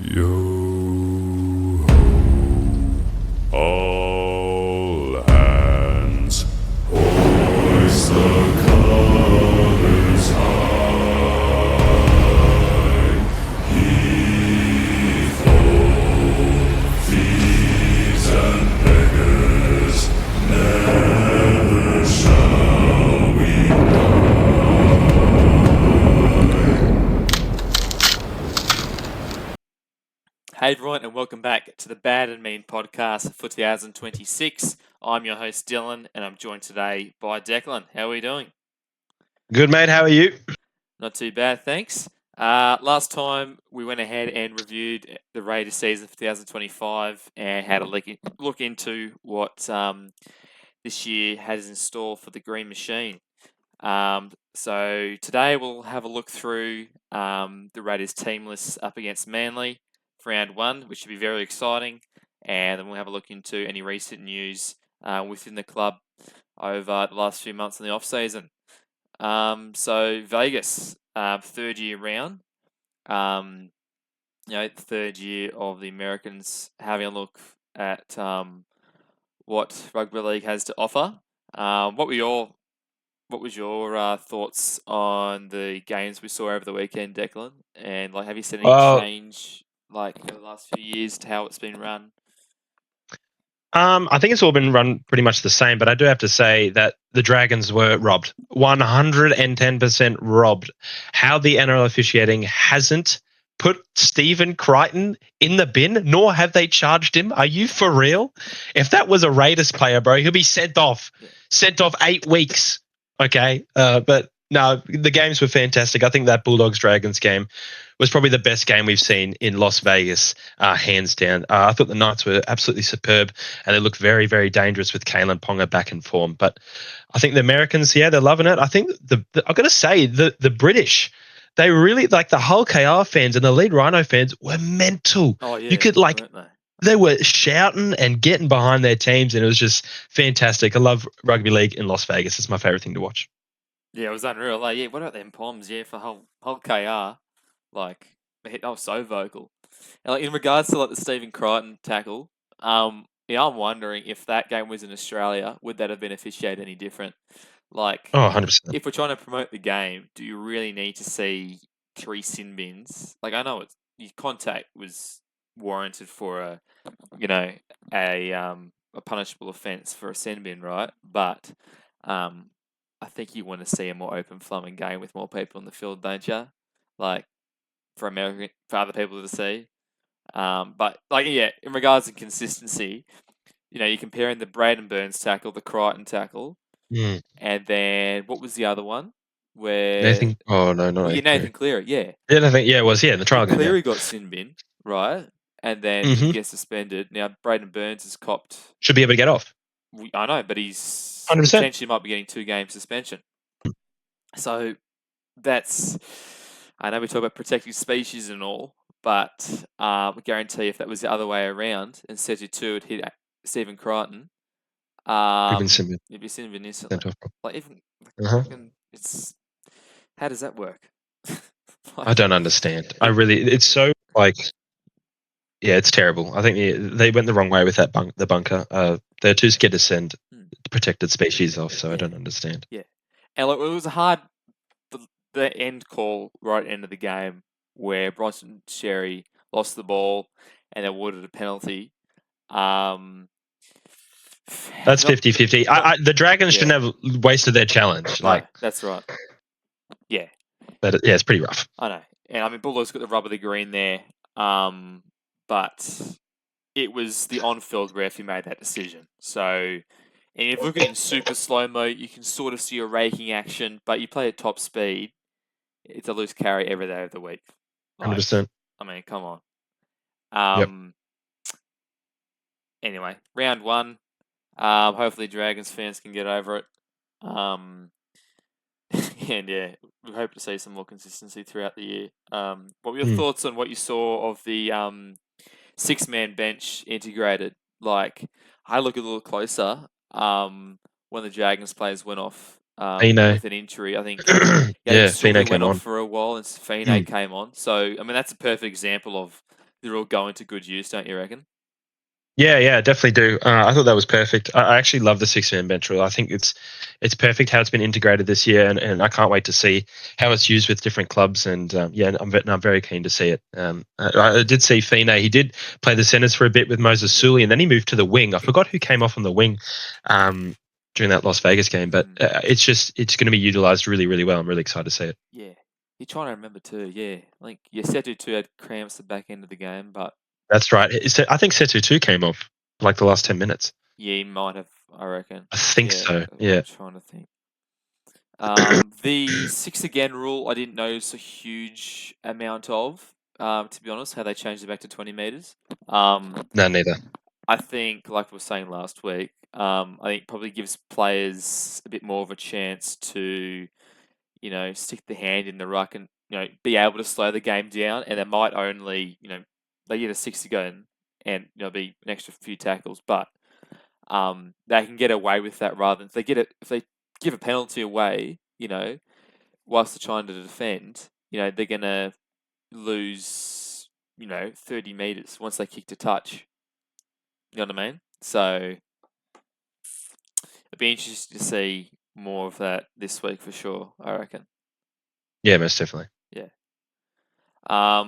Yo ho, all hands, hoist the colors high. Heave ho, thieves and beggars, never shall we Hey everyone, and welcome back to the Bad and Mean podcast for 2026. I'm your host Dylan, and I'm joined today by Declan. How are we doing? Good, mate. How are you? Not too bad, thanks. Last time we went ahead and reviewed the Raiders season for 2025 and had a look into what this year has in store for the Green Machine. So today we'll have a look through the Raiders team list up against Manly for round one, which should be very exciting. And then we'll have a look into any recent news within the club over the last few months in the off season. So Vegas, third year round. Third year of the Americans having a look at what rugby league has to offer. What was your thoughts on the games we saw over the weekend, Declan? And have you seen any change over the last few years to how it's been run? I think it's all been run pretty much the same, but I do have to say that the Dragons were robbed. 110% robbed. How the NRL officiating hasn't put Stephen Crichton in the bin, nor have they charged him. Are you for real? If that was a Raiders player, bro, he'll be sent off. Sent off 8 weeks. Okay. But no, the games were fantastic. I think that Bulldogs-Dragons game was probably the best game we've seen in Las Vegas, hands down. I thought the Knights were absolutely superb, and they looked very, very dangerous with Kalen Ponga back in form. But I think the Americans, they're loving it. I think I've got to say, the British, they really, like the Hull KR fans and the Lead Rhino fans were mental. Oh, yeah. You could, they were shouting and getting behind their teams, and it was just fantastic. I love rugby league in Las Vegas. It's my favorite thing to watch. Yeah, it was unreal. What about them Poms? Yeah, for whole KR. I was so vocal. And in regards to the Stephen Crichton tackle, I'm wondering if that game was in Australia, would that have been officiated any different? 100%. If we're trying to promote the game, do you really need to see 3 sin bins? I know your contact was warranted for a punishable offence for a sin bin, right? But I think you want to see a more open flowing game with more people in the field, don't you? For other people to see. In regards to consistency, you're comparing the Braden Burns tackle, the Crichton tackle, and then what was the other one? Where Nathan? Oh no, not Nathan Cleary. Yeah. Yeah, it was. Yeah, in the trial game. Cleary got sin bin, right? And then he gets suspended. Now Braden Burns is copped. Should be able to get off. I know, but he's 100%. Potentially might be getting 2 game suspension. So that's. I know we talk about protected species and all, but I guarantee if that was the other way around and Setu 2 had hit Stephen Crichton, it'd be sin bin instantly. It's how does that work? I don't understand. It's so it's terrible. I think they went the wrong way with that the bunker. They're too scared to send protected species off, so I don't understand. Yeah, and it was hard. The end call right at the end of the game where Bronson Xerri lost the ball and awarded a penalty. That's 50-50. The Dragons shouldn't have wasted their challenge. No, that's right. Yeah. But it's pretty rough. I know. And Bulldogs got the rub of the green there. But it was the on-field ref who made that decision. So, and if you look at it in super slow-mo, you can sort of see a raking action, but you play at top speed, it's a loose carry every day of the week. 100%. Come on. Anyway, round one. Hopefully Dragons fans can get over it. And we hope to see some more consistency throughout the year. What were your thoughts on what you saw of the 6-man bench integrated? I look a little closer when the Dragons players went off with an injury. I think Fino went off for a while and Fino came on. So, that's a perfect example of they're all going to good use, don't you reckon? Yeah, definitely do. I thought that was perfect. I actually love the 6-man bench rule. I think it's perfect how it's been integrated this year, and I can't wait to see how it's used with different clubs. And I'm very keen to see it. I did see Fine. He did play the centers for a bit with Moses Sully, and then he moved to the wing. I forgot who came off on the wing during that Las Vegas game, but it's going to be utilized really, really well. I'm really excited to see it. Yeah. You're trying to remember too, yeah. Like Setu too had cramps at the back end of the game, but That's right. I think Setu 2 came off like the last 10 minutes. yeah, he might have, I reckon. I think Yeah, so. I'm Yeah. trying to think. The 6 again rule, I didn't notice a huge amount of, to be honest, how they changed it back to 20 meters. No, neither. I think, like we were saying last week, I think probably gives players a bit more of a chance to, stick the hand in the ruck and, be able to slow the game down. And it might only, they get a 6 to go and be an extra few tackles, but they can get away with that rather than if they give a penalty away, whilst they're trying to defend, they're gonna lose, 30 meters once they kick to touch. You know what I mean? So it'd be interesting to see more of that this week for sure, I reckon. Yeah, most definitely. Yeah. I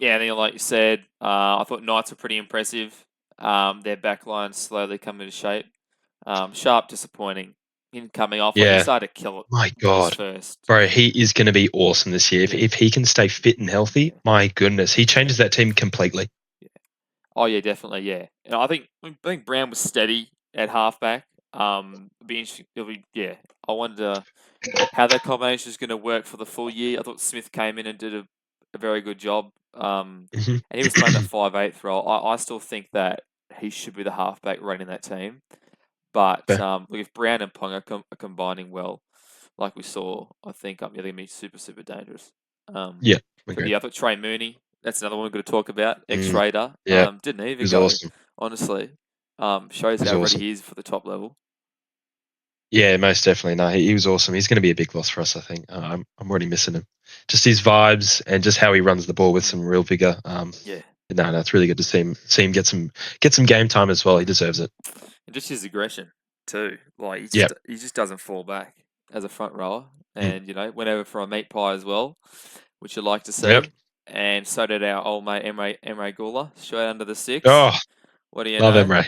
think like you said, I thought Knights were pretty impressive. Their backline slowly coming to shape. Sharp disappointing in coming off. Like he Yeah. started to kill it My from his God. first. Bro, he is going to be awesome this year. Yeah. If he can stay fit and healthy, Yeah. my goodness, he changes that team completely. Yeah. Oh yeah, definitely. Yeah. And I think Brown was steady at halfback. It'll be interesting. I wonder how that combination is going to work for the full year. I thought Smith came in and did a very good job. Mhm. And he was playing that 5/8 role. I still think that he should be the halfback running that team. But Fair. look, if Brown and Pong are combining well, like we saw, I think they're going to be super, super dangerous. Yeah. But Okay. yeah, I thought Trey Mooney, that's another one we're going to talk about. Mm, Ex-Raider. yeah. Didn't He even was go, awesome. honestly. Shows He was how ready awesome. he is for the top level. Yeah, most definitely. No, he was awesome. He's going to be a big loss for us, I think. I'm already missing him. Just his vibes and just how he runs the ball with some real vigor. Yeah. No, it's really good to see him get some game time as well. He deserves it. And just his aggression too. Like Yep. he just doesn't fall back as a front rower. Mm. And went over for a meat pie as well, which you'd like to see. Yep. And so did our old mate Emre Gula, straight under the 6. Oh, What do you love know? Emre.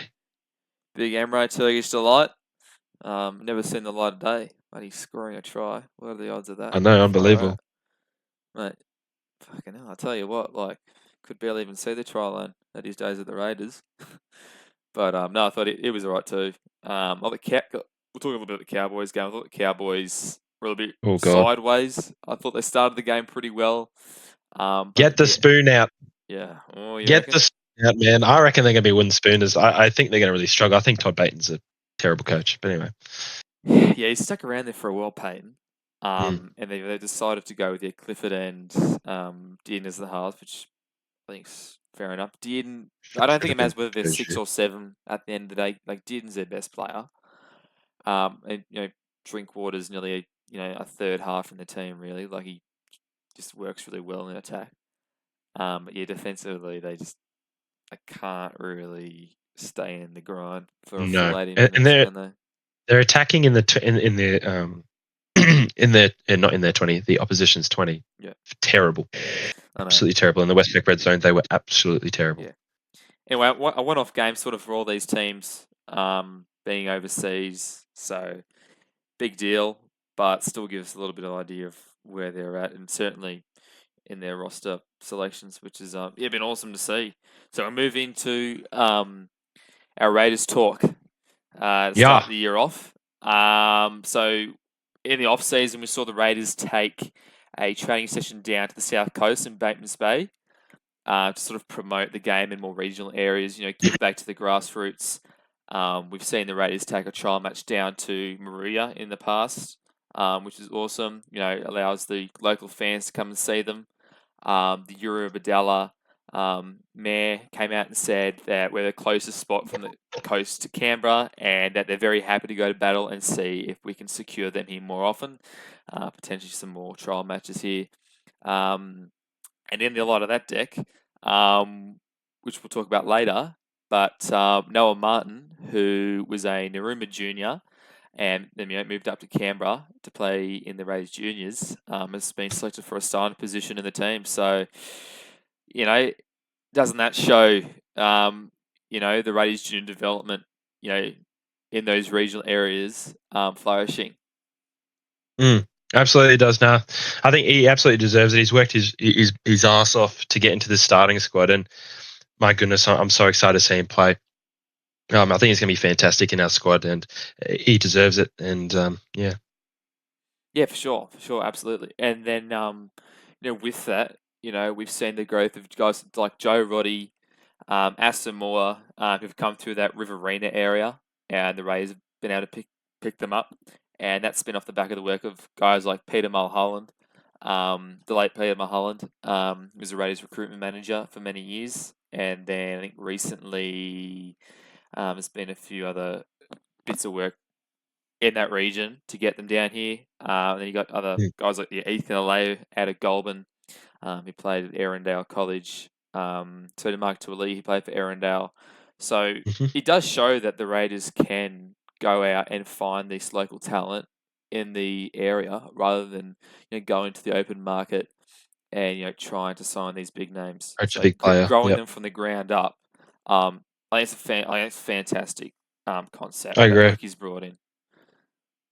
Big Emre, Turkish delight. Never seen the light of day, but he's scoring a try. What are the odds of that? I know, Far unbelievable. out. Mate, fucking hell, I tell you what, like, could barely even see the try line at his days at the Raiders. But no, I thought it was alright too. I thought we'll talk a little bit about the Cowboys game. I thought the Cowboys were a bit Oh God. sideways. I thought they started the game pretty well. Get the spoon out. Yeah. Oh, you Get reckon? the spoon out, man. I reckon they're going to be wooden spooners. I think they're going to really struggle. I think Todd Baton's a terrible coach. But anyway. Yeah, he stuck around there for a while, Payton. Mm. And they decided to go with Clifford and Dearden as the halves, which I think's fair enough. Dearden, I don't think it matters whether they're 6 or 7 at the end of the day. Like, Dearden's their best player. And, Drinkwater's nearly a third half in the team, really. Like, he just works really well in attack. But yeah, defensively, they can't really stay in the grind for a No, full 80 and minutes, can they? they're attacking in the in their not in their 20, the opposition's 20. Yeah. Terrible. I know. Absolutely terrible. In the Westpac red zone, they were absolutely terrible. Yeah. Anyway, a one-off game sort of for all these teams being overseas, so big deal, but still gives a little bit of idea of where they're at, and certainly in their roster selections, which is been awesome to see. So we move into our Raiders talk. To start the year off. So in the off season, we saw the Raiders take a training session down to the south coast in Batemans Bay to sort of promote the game in more regional areas. Give back to the grassroots. We've seen the Raiders take a trial match down to Maria in the past, which is awesome. Allows the local fans to come and see them. The Euro Badella mayor came out and said that we're the closest spot from the coast to Canberra and that they're very happy to go to battle and see if we can secure them here more often, potentially some more trial matches here. And in the light of that deck, which we'll talk about later. But Noah Martin, who was a Narooma junior, and then moved up to Canberra to play in the Raiders juniors, has been selected for a starting position in the team. So, doesn't that show, the Raiders junior development, in those regional areas flourishing? Absolutely does. Now, I think he absolutely deserves it. He's worked his ass off to get into the starting squad, and my goodness, I'm so excited to see him play. I think he's going to be fantastic in our squad, and he deserves it. And yeah. Yeah, for sure, absolutely. And then, with that, we've seen the growth of guys like Joe Roddy, Aston Moore, who've come through that Riverina area, and the Rays have been able to pick them up. And that's been off the back of the work of guys like Peter Mulholland, the late Peter Mulholland, who was the Rays recruitment manager for many years. And then I think recently there's been a few other bits of work in that region to get them down here. Then you got other guys like Ethan Aleo out of Goulburn. He played at Arundel College. So did Mark Tuoli, he played for Arundel. So it does show that the Raiders can go out and find this local talent in the area rather than going to the open market and trying to sign these big names. Such a So big player. growing Yep. them from the ground up, I think it's a fantastic concept I that agree. Ricky's brought in.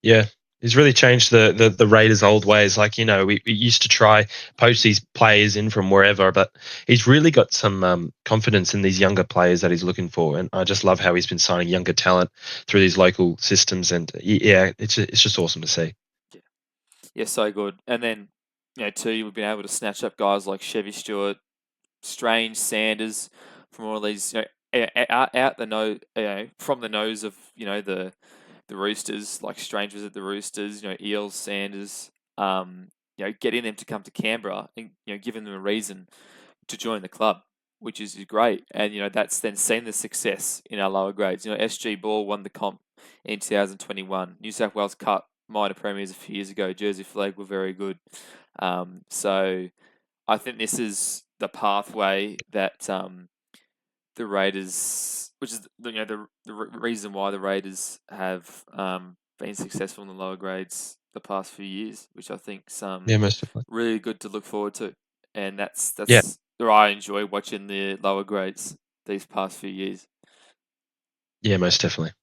Yeah. He's really changed the Raiders' old ways. Like, we used to try poach these players in from wherever, but he's really got some confidence in these younger players that he's looking for. And I just love how he's been signing younger talent through these local systems. And yeah, it's just awesome to see. Yeah, so good. And then, too, we've been able to snatch up guys like Chevy Stewart, Strange, Sanders, from all these, out the nose, from the nose of, the Roosters, like Strange was at the Roosters, Eels, Sanders, getting them to come to Canberra and, giving them a reason to join the club, which is great. And, that's then seen the success in our lower grades. SG Ball won the comp in 2021. New South Wales Cup minor premiers a few years ago. Jersey Flag were very good. So I think this is the pathway that the Raiders, which is the reason why the Raiders have been successful in the lower grades the past few years, which I think's Yeah, most definitely. really good to look forward to. And that's Yeah. where I enjoy watching the lower grades these past few years. Yeah, most definitely.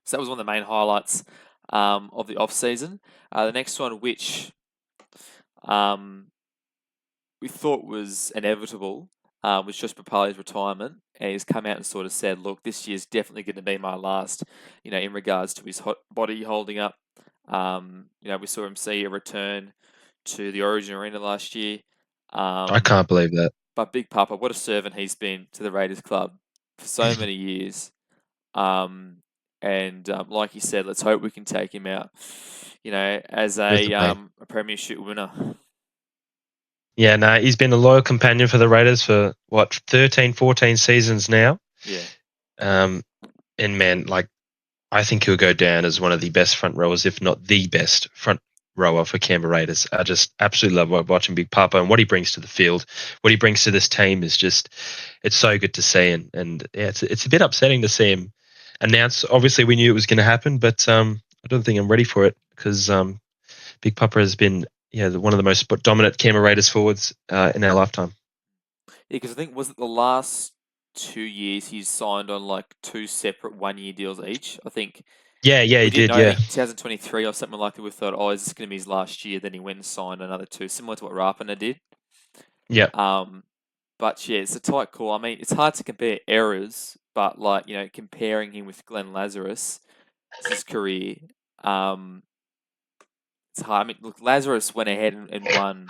So that was one of the main highlights of the off season. The next one, which we thought was inevitable, was Josh Papali's retirement. And he's come out and sort of said, look, this year's definitely going to be my last, in regards to his body holding up. We saw him see a return to the Origin Arena last year. I can't believe that. But Big Papa, what a servant he's been to the Raiders club for so many years. Like you said, let's hope we can take him out, as a premiership winner. Yeah, no, he's been a loyal companion for the Raiders for 13, 14 seasons now. Yeah. And man, I think he'll go down as one of the best front rowers, if not the best front rower for Canberra Raiders. I just absolutely love watching Big Papa and what he brings to the field. What he brings to this team is it's so good to see. And yeah, it's a bit upsetting to see him announce. Obviously, we knew it was going to happen, but I don't think I'm ready for it because Big Papa has been one of the most dominant Canberra Raiders forwards in our lifetime. Yeah, because I think, was it the last 2 years he's signed on 2 separate 1-year deals each? I think. Yeah, he did. Yeah, 2023 or something like that. We thought, is this going to be his last year? Then he went and signed another 2, similar to what Rapana did. Yeah. But yeah, it's a tight call. I mean, it's hard to compare eras, but comparing him with Glenn Lazarus, his career, it's hard. I mean, look, Lazarus went ahead and won.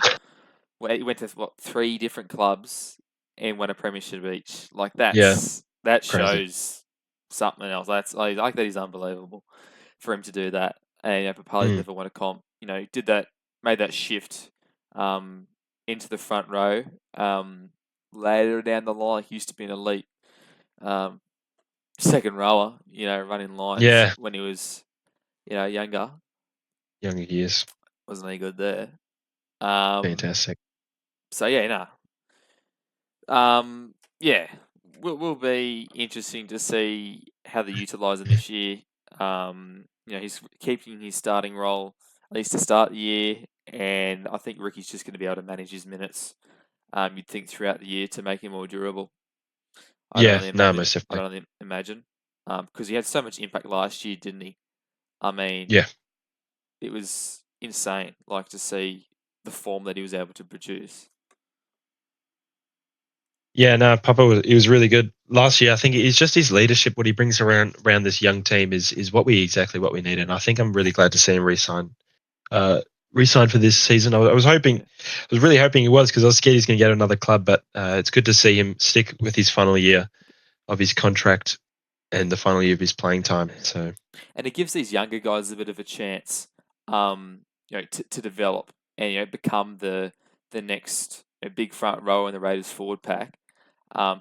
Well, he went to 3 different clubs and won a premiership each. That Crazy. shows something else. I like that. He's unbelievable for him to do that. And Papali's never won a comp. Did that, made that shift into the front row. Later down the line, he used to be an elite second rower. Running lines when he was younger years. Wasn't any good there. Fantastic. So yeah, Yeah, will be interesting to see how they utilise him this year. He's keeping his starting role at least to start the year, and I think Ricky's just going to be able to manage his minutes. You'd think throughout the year to make him more durable. I don't Yeah, really no, imagine. most I definitely. don't really imagine, because he had so much impact last year, didn't he? I mean, Yeah. it was insane. Like to see the form that he was able to produce. Yeah, no, he was really good last year. I think it's just his leadership, what he brings around this young team is exactly what we need. And I think I'm really glad to see him resign for this season. I was really hoping he was, because I was scared he's going to get another club. But it's good to see him stick with his final year of his contract and the final year of his playing time. So, and it gives these younger guys a bit of a chance, to develop and become the next big front row in the Raiders forward pack.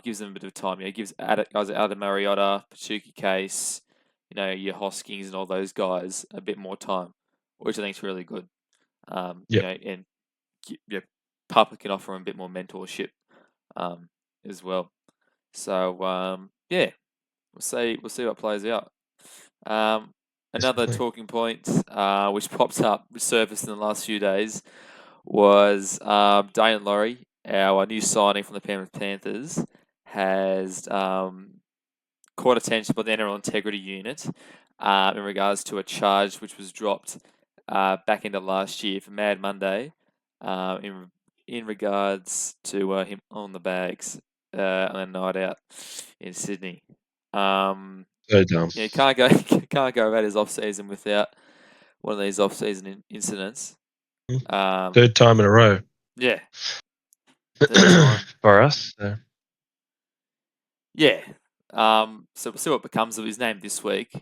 Gives them a bit of time. It gives guys like Adam Mariota, Pachuki Case, your Hoskins and all those guys a bit more time, which I think is really good. And Papa can offer them a bit more mentorship, as well. So yeah, we'll see what plays out. Another Definitely. talking point, which popped up, surfaced in the last few days, was Dane Laurie, our new signing from the Penrith Panthers, has caught attention by the NRL Integrity Unit in regards to a charge which was dropped back into last year for Mad Monday, in regards to him on the bags on a night out in Sydney. So dumb. You can't go about his off season without one of these off season incidents. Third time in a row. Yeah, third time. For us. So. Yeah. So we'll see what becomes of his name this week.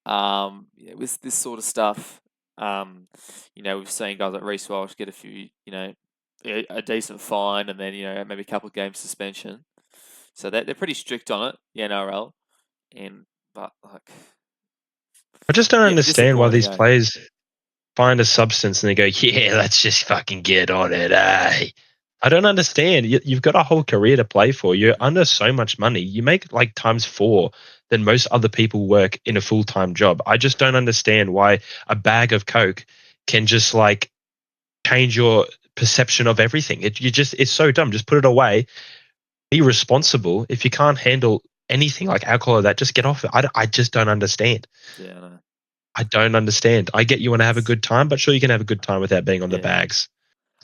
With this sort of stuff, we've seen guys like Reece Walsh get a few, a decent fine, and then maybe a couple of games suspension. So they're pretty strict on it, the NRL. But like, I just don't understand why these disappointing, eh? players find a substance and they go, yeah, let's just fucking get on it, eh? I don't understand. You've got a whole career to play for. You're under so much money. You make like times 4 than most other people work in a full-time job. I just don't understand why a bag of Coke can just like change your perception of everything. It's so dumb. Just put it away. Be responsible. If you can't handle anything like alcohol or that, just get off it. I just don't understand. Yeah, I know. I don't understand. I get you want to have a good time, but sure, you can have a good time without being on the Yeah. bags.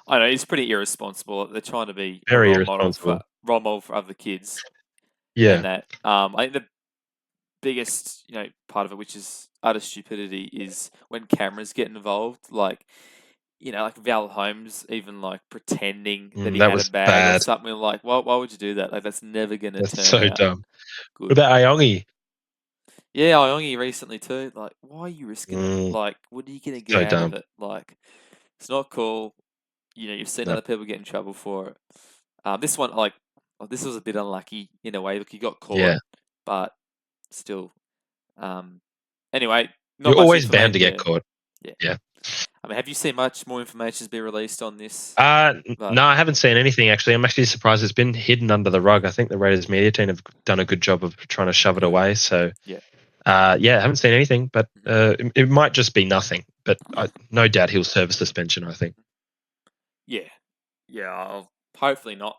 I know it's pretty irresponsible. They're trying to be Very a role model for other kids. Yeah. And that I think the biggest part of it, which is utter stupidity, is when cameras get involved. Like like Val Holmes even like pretending that he that had was a bag or bad. something. Like, why would you do that? Like, that's never going to That's turn so out dumb. good. What about Iongi? Yeah, Iongi recently too. Like, why are you risking it? Like, what are you going to get So out dumb. of it? Like, it's not cool. You've seen No. other people get in trouble for it. This one, this was a bit unlucky in a way. Look, he got caught, Yeah. but still. Anyway, not You're much always bound to information. get caught. Yeah. I mean, have you seen much more information be released on this? No, I haven't seen anything actually. I'm actually surprised it's been hidden under the rug. I think the Raiders media team have done a good job of trying to shove it away. So, I haven't seen anything, but it might just be nothing. But no doubt he'll serve a suspension, I think. Yeah. Hopefully not.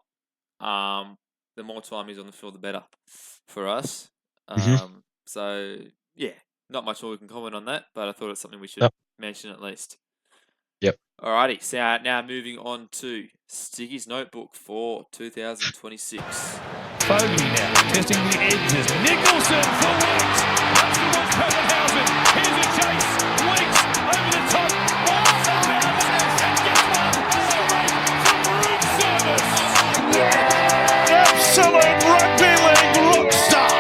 The more time he's on the field, the better for us. So yeah, not much more we can comment on that, but I thought it's something we should mention at least. Yep. Alrighty, so now moving on to Stiggy's notebook for 2026. Fogey now, testing the edges. Nicholson for Weeks. That's towards Pappenhausen. Here's a chase. Weeks over the top. Balls out and gets one straight from room service. Absolute rugby league rockstar.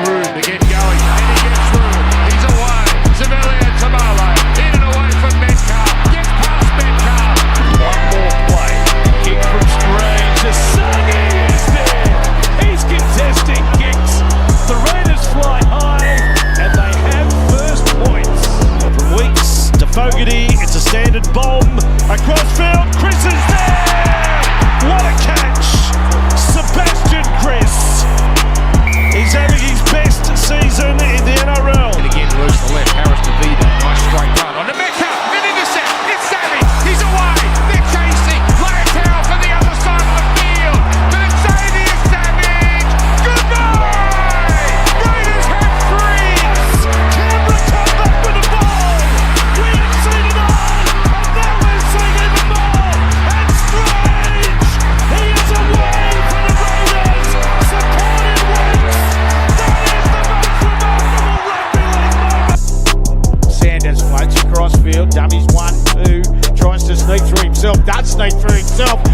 Through to get going, and he gets through. He's away. Sevelia Tamale in and away from Metcalf. Gets past Metcalf. One more play. Kick from Strange to Suggy is there. He's contesting kicks. The Raiders fly high, and they have first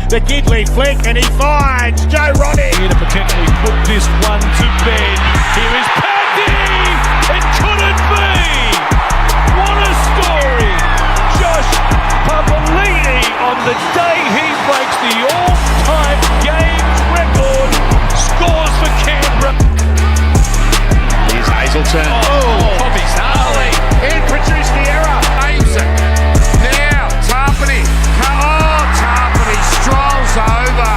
The Gidley flick, and he finds Joe Roddy. Here to potentially put this one to bed. Here is Paddy! It couldn't be! What a story! Josh Papalini on the day he breaks the all-time games record scores for Canberra. Here's Hazelton. Bobby Starley. In produced the error. Aims it. Now, Tarpany. Tarpany strolls over.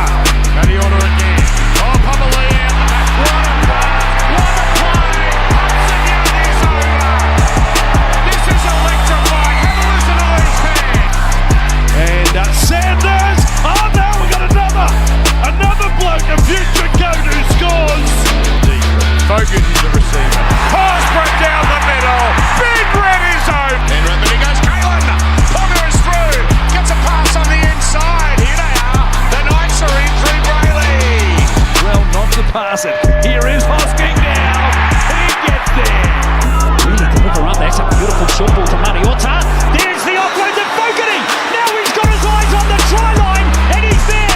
Matty order again. Papalini out the back. What a play. What a play. Hudson Young is over. This is electrifying. Have a listen to these fans. And Sanders. Oh no, we got another bloke, a future goat who scores. Foghorn is the receiver. Pass broke down the middle. Big Red is open. Then Remedy goes Kalen. Ponga is through. Gets a pass on the inside. Here they are. The Knights are in through Brayley. Well, not to pass it. Here is Hosking now. He gets there. Really can look around there. It's a beautiful short ball to Mariota. There's the offload to Fogarty. Now he's got his eyes on the try line. And he's there.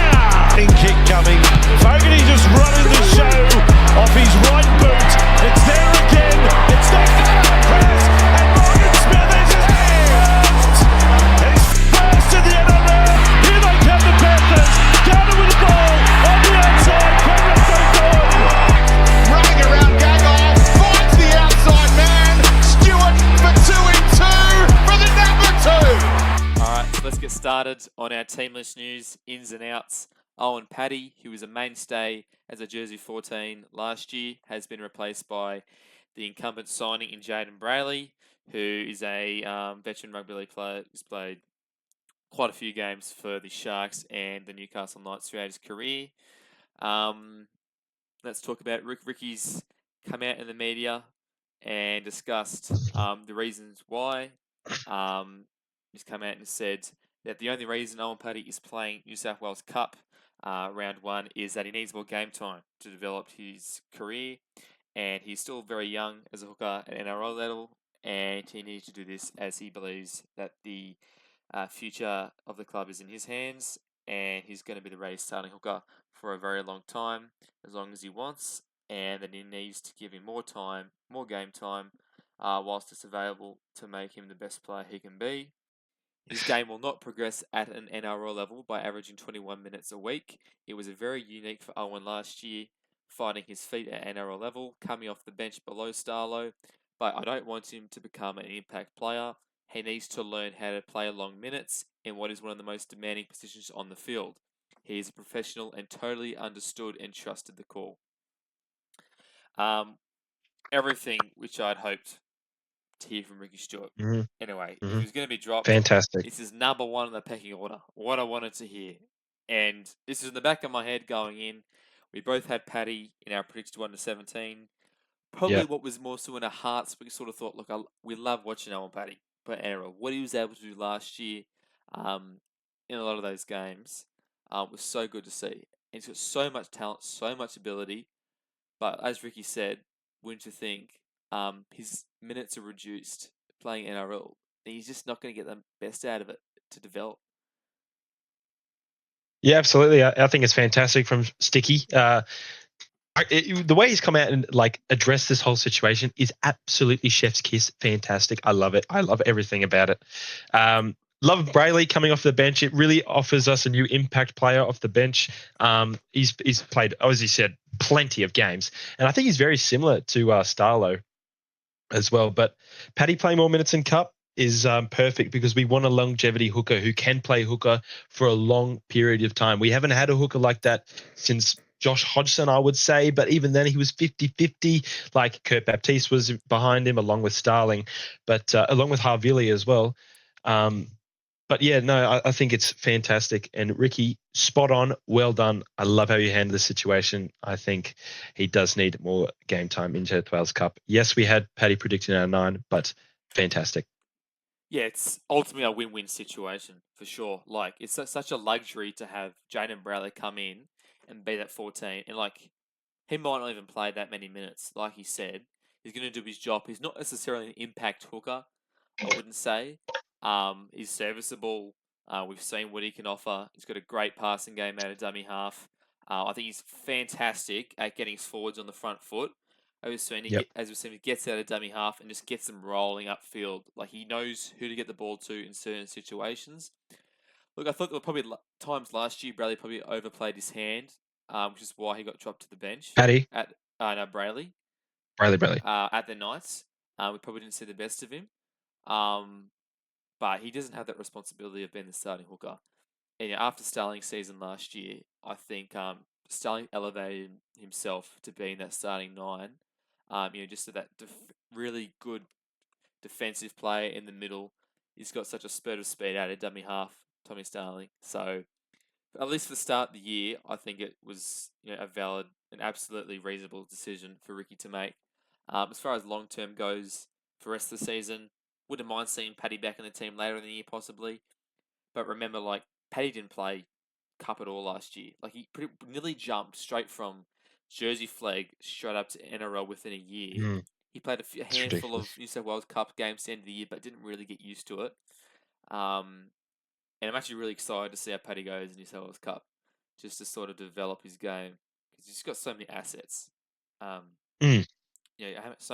Kick coming. Fogarty just running the show off his right boot. It's there again. It's there. Press. And Morgan Smith is his first. He's first in the NRL. Here they come, the Panthers. Down with the ball. On the outside. Penrith go good. Running around Gagai. Finds the outside man. Stewart for 2 in 2 for the number 2. All right, so let's get started on our team list news, ins and outs. Owen Paddy, who was a mainstay as a jersey 14 last year, has been replaced by the incumbent signing in Jaden Brayley, who is a veteran rugby league player who's played quite a few games for the Sharks and the Newcastle Knights throughout his career. Let's talk about Ricky's come out in the media and discussed the reasons why. He's come out and said that the only reason Owen Paddy is playing New South Wales Cup round 1 is that he needs more game time to develop his career, and he's still very young as a hooker at NRL level, and he needs to do this as he believes that the future of the club is in his hands, and he's going to be the Raiders' starting hooker for a very long time, as long as he wants, and that he needs to give him more time, more game time, whilst it's available to make him the best player he can be. His game will not progress at an NRL level by averaging 21 minutes a week. It was very unique for Owen last year, finding his feet at NRL level, coming off the bench below Starlo, but I don't want him to become an impact player. He needs to learn how to play long minutes in what is one of the most demanding positions on the field. He is a professional and totally understood and trusted the call. Everything which I'd hoped to hear from Ricky Stewart. Anyway, if he was going to be dropped, Fantastic. this is number 1 on the pecking order. What I wanted to hear. And this is in the back of my head going in. We both had Paddy in our predicted 1 to 17. Probably what was more so in our hearts, we sort of thought, look, we love watching Owen Paddy. But NRL, what he was able to do last year in a lot of those games was so good to see. And he's got so much talent, so much ability. But as Ricky said, wouldn't you think his minutes are reduced playing NRL, and he's just not going to get the best out of it to develop. Yeah, absolutely. I think it's fantastic from Sticky. The way he's come out and addressed this whole situation is absolutely chef's kiss. Fantastic. I love it. I love everything about it. Love Brayley coming off the bench. It really offers us a new impact player off the bench. He's played, as he said, plenty of games, and I think he's very similar to Starlo as well. But Paddy playing more minutes in Cup is perfect because we want a longevity hooker who can play hooker for a long period of time. We haven't had a hooker like that since Josh Hodgson, I would say, but even then he was 50-50. Like Kurt Baptiste was behind him along with Starling, but along with Harvili as well. But yeah, no, I think it's fantastic. And Ricky, spot on. Well done. I love how you handled the situation. I think he does need more game time in New South Wales Cup. Yes, we had Paddy predicting our 9, but fantastic. Yeah, it's ultimately a win-win situation for sure. Like, it's such a luxury to have Jaden Brayley come in and be that 14. And he might not even play that many minutes. Like he said, he's going to do his job. He's not necessarily an impact hooker, I wouldn't say. He's serviceable We've seen what he can offer. He's got a great passing game out of dummy half. I think he's fantastic at getting his forwards on the front foot. As we've seen, he gets out of dummy half and just gets them rolling upfield. Like he knows who to get the ball to in certain situations. Look, I thought there were probably times last year Bradley probably overplayed his hand, which is why he got dropped to the bench. Paddy, At no, Brayley. Brayley. At the Knights. We probably didn't see the best of him. But he doesn't have that responsibility of being the starting hooker. And after Starling's season last year, I think Starling elevated himself to being that starting 9. Just to that really good defensive player in the middle. He's got such a spurt of speed out of dummy half, Tommy Starling. So at least for the start of the year, I think it was a valid and absolutely reasonable decision for Ricky to make. As far as long term goes for the rest of the season, wouldn't mind seeing Paddy back in the team later in the year possibly. But remember, like, Paddy didn't play Cup at all last year. Like, he nearly jumped straight from Jersey flag straight up to NRL within a year. He played a handful of New South Wales Cup games at the end of the year, but didn't really get used to it. And I'm actually really excited to see how Paddy goes in New South Wales Cup, just to sort of develop his game, because he's got so many assets. So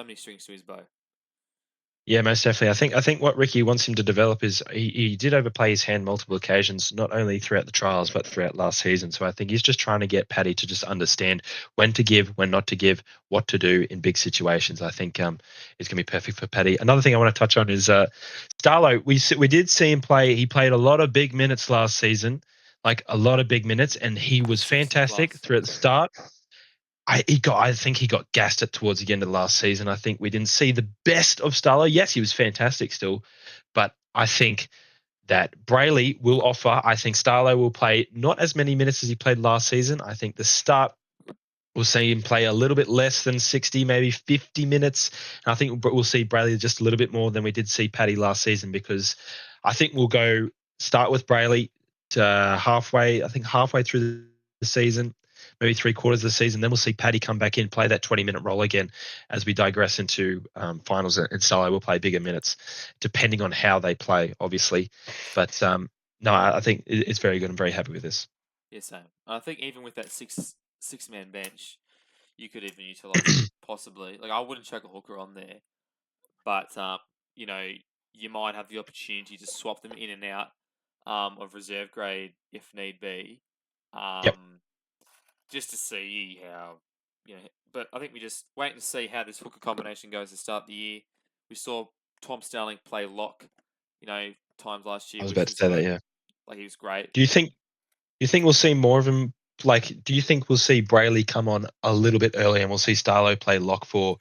many strings to his bow. Yeah, most definitely. I think what Ricky wants him to develop is he did overplay his hand multiple occasions, not only throughout the trials but throughout last season. So I think he's just trying to get Paddy to just understand when to give, when not to give, what to do in big situations. I think it's going to be perfect for Paddy. Another thing I want to touch on is Starlo. We did see him play. He played a lot of big minutes last season, like a lot of big minutes, and he was fantastic throughout the start. I think he got gassed towards the end of the last season. I think we didn't see the best of Starlo. Yes, he was fantastic still, but I think that Brayley will offer. I think Starlo will play not as many minutes as he played last season. I think the start we'll see him play a little bit less than 60, maybe 50 minutes. And I think we'll see Brayley just a little bit more than we did see Paddy last season, because I think we'll go start with Brayley to halfway through the season, maybe 3/4 of the season. Then we'll see Paddy come back in, play that 20-minute role again as we digress into finals, and Starlo will play bigger minutes, depending on how they play, obviously. But no, I think it's very good. I'm very happy with this. Yeah, same. I think even with that six-man bench, you could even utilize possibly. Like, I wouldn't chuck a hooker on there, but you might have the opportunity to swap them in and out of reserve grade if need be. Just to see how, but I think we just wait and see how this hooker combination goes to start the year. We saw Tom Starling play lock, times last year. I was about to say that, yeah. Like, he was great. Do you think we'll see more of him? Like, do you think we'll see Brayley come on a little bit early and we'll see Starlo play lock for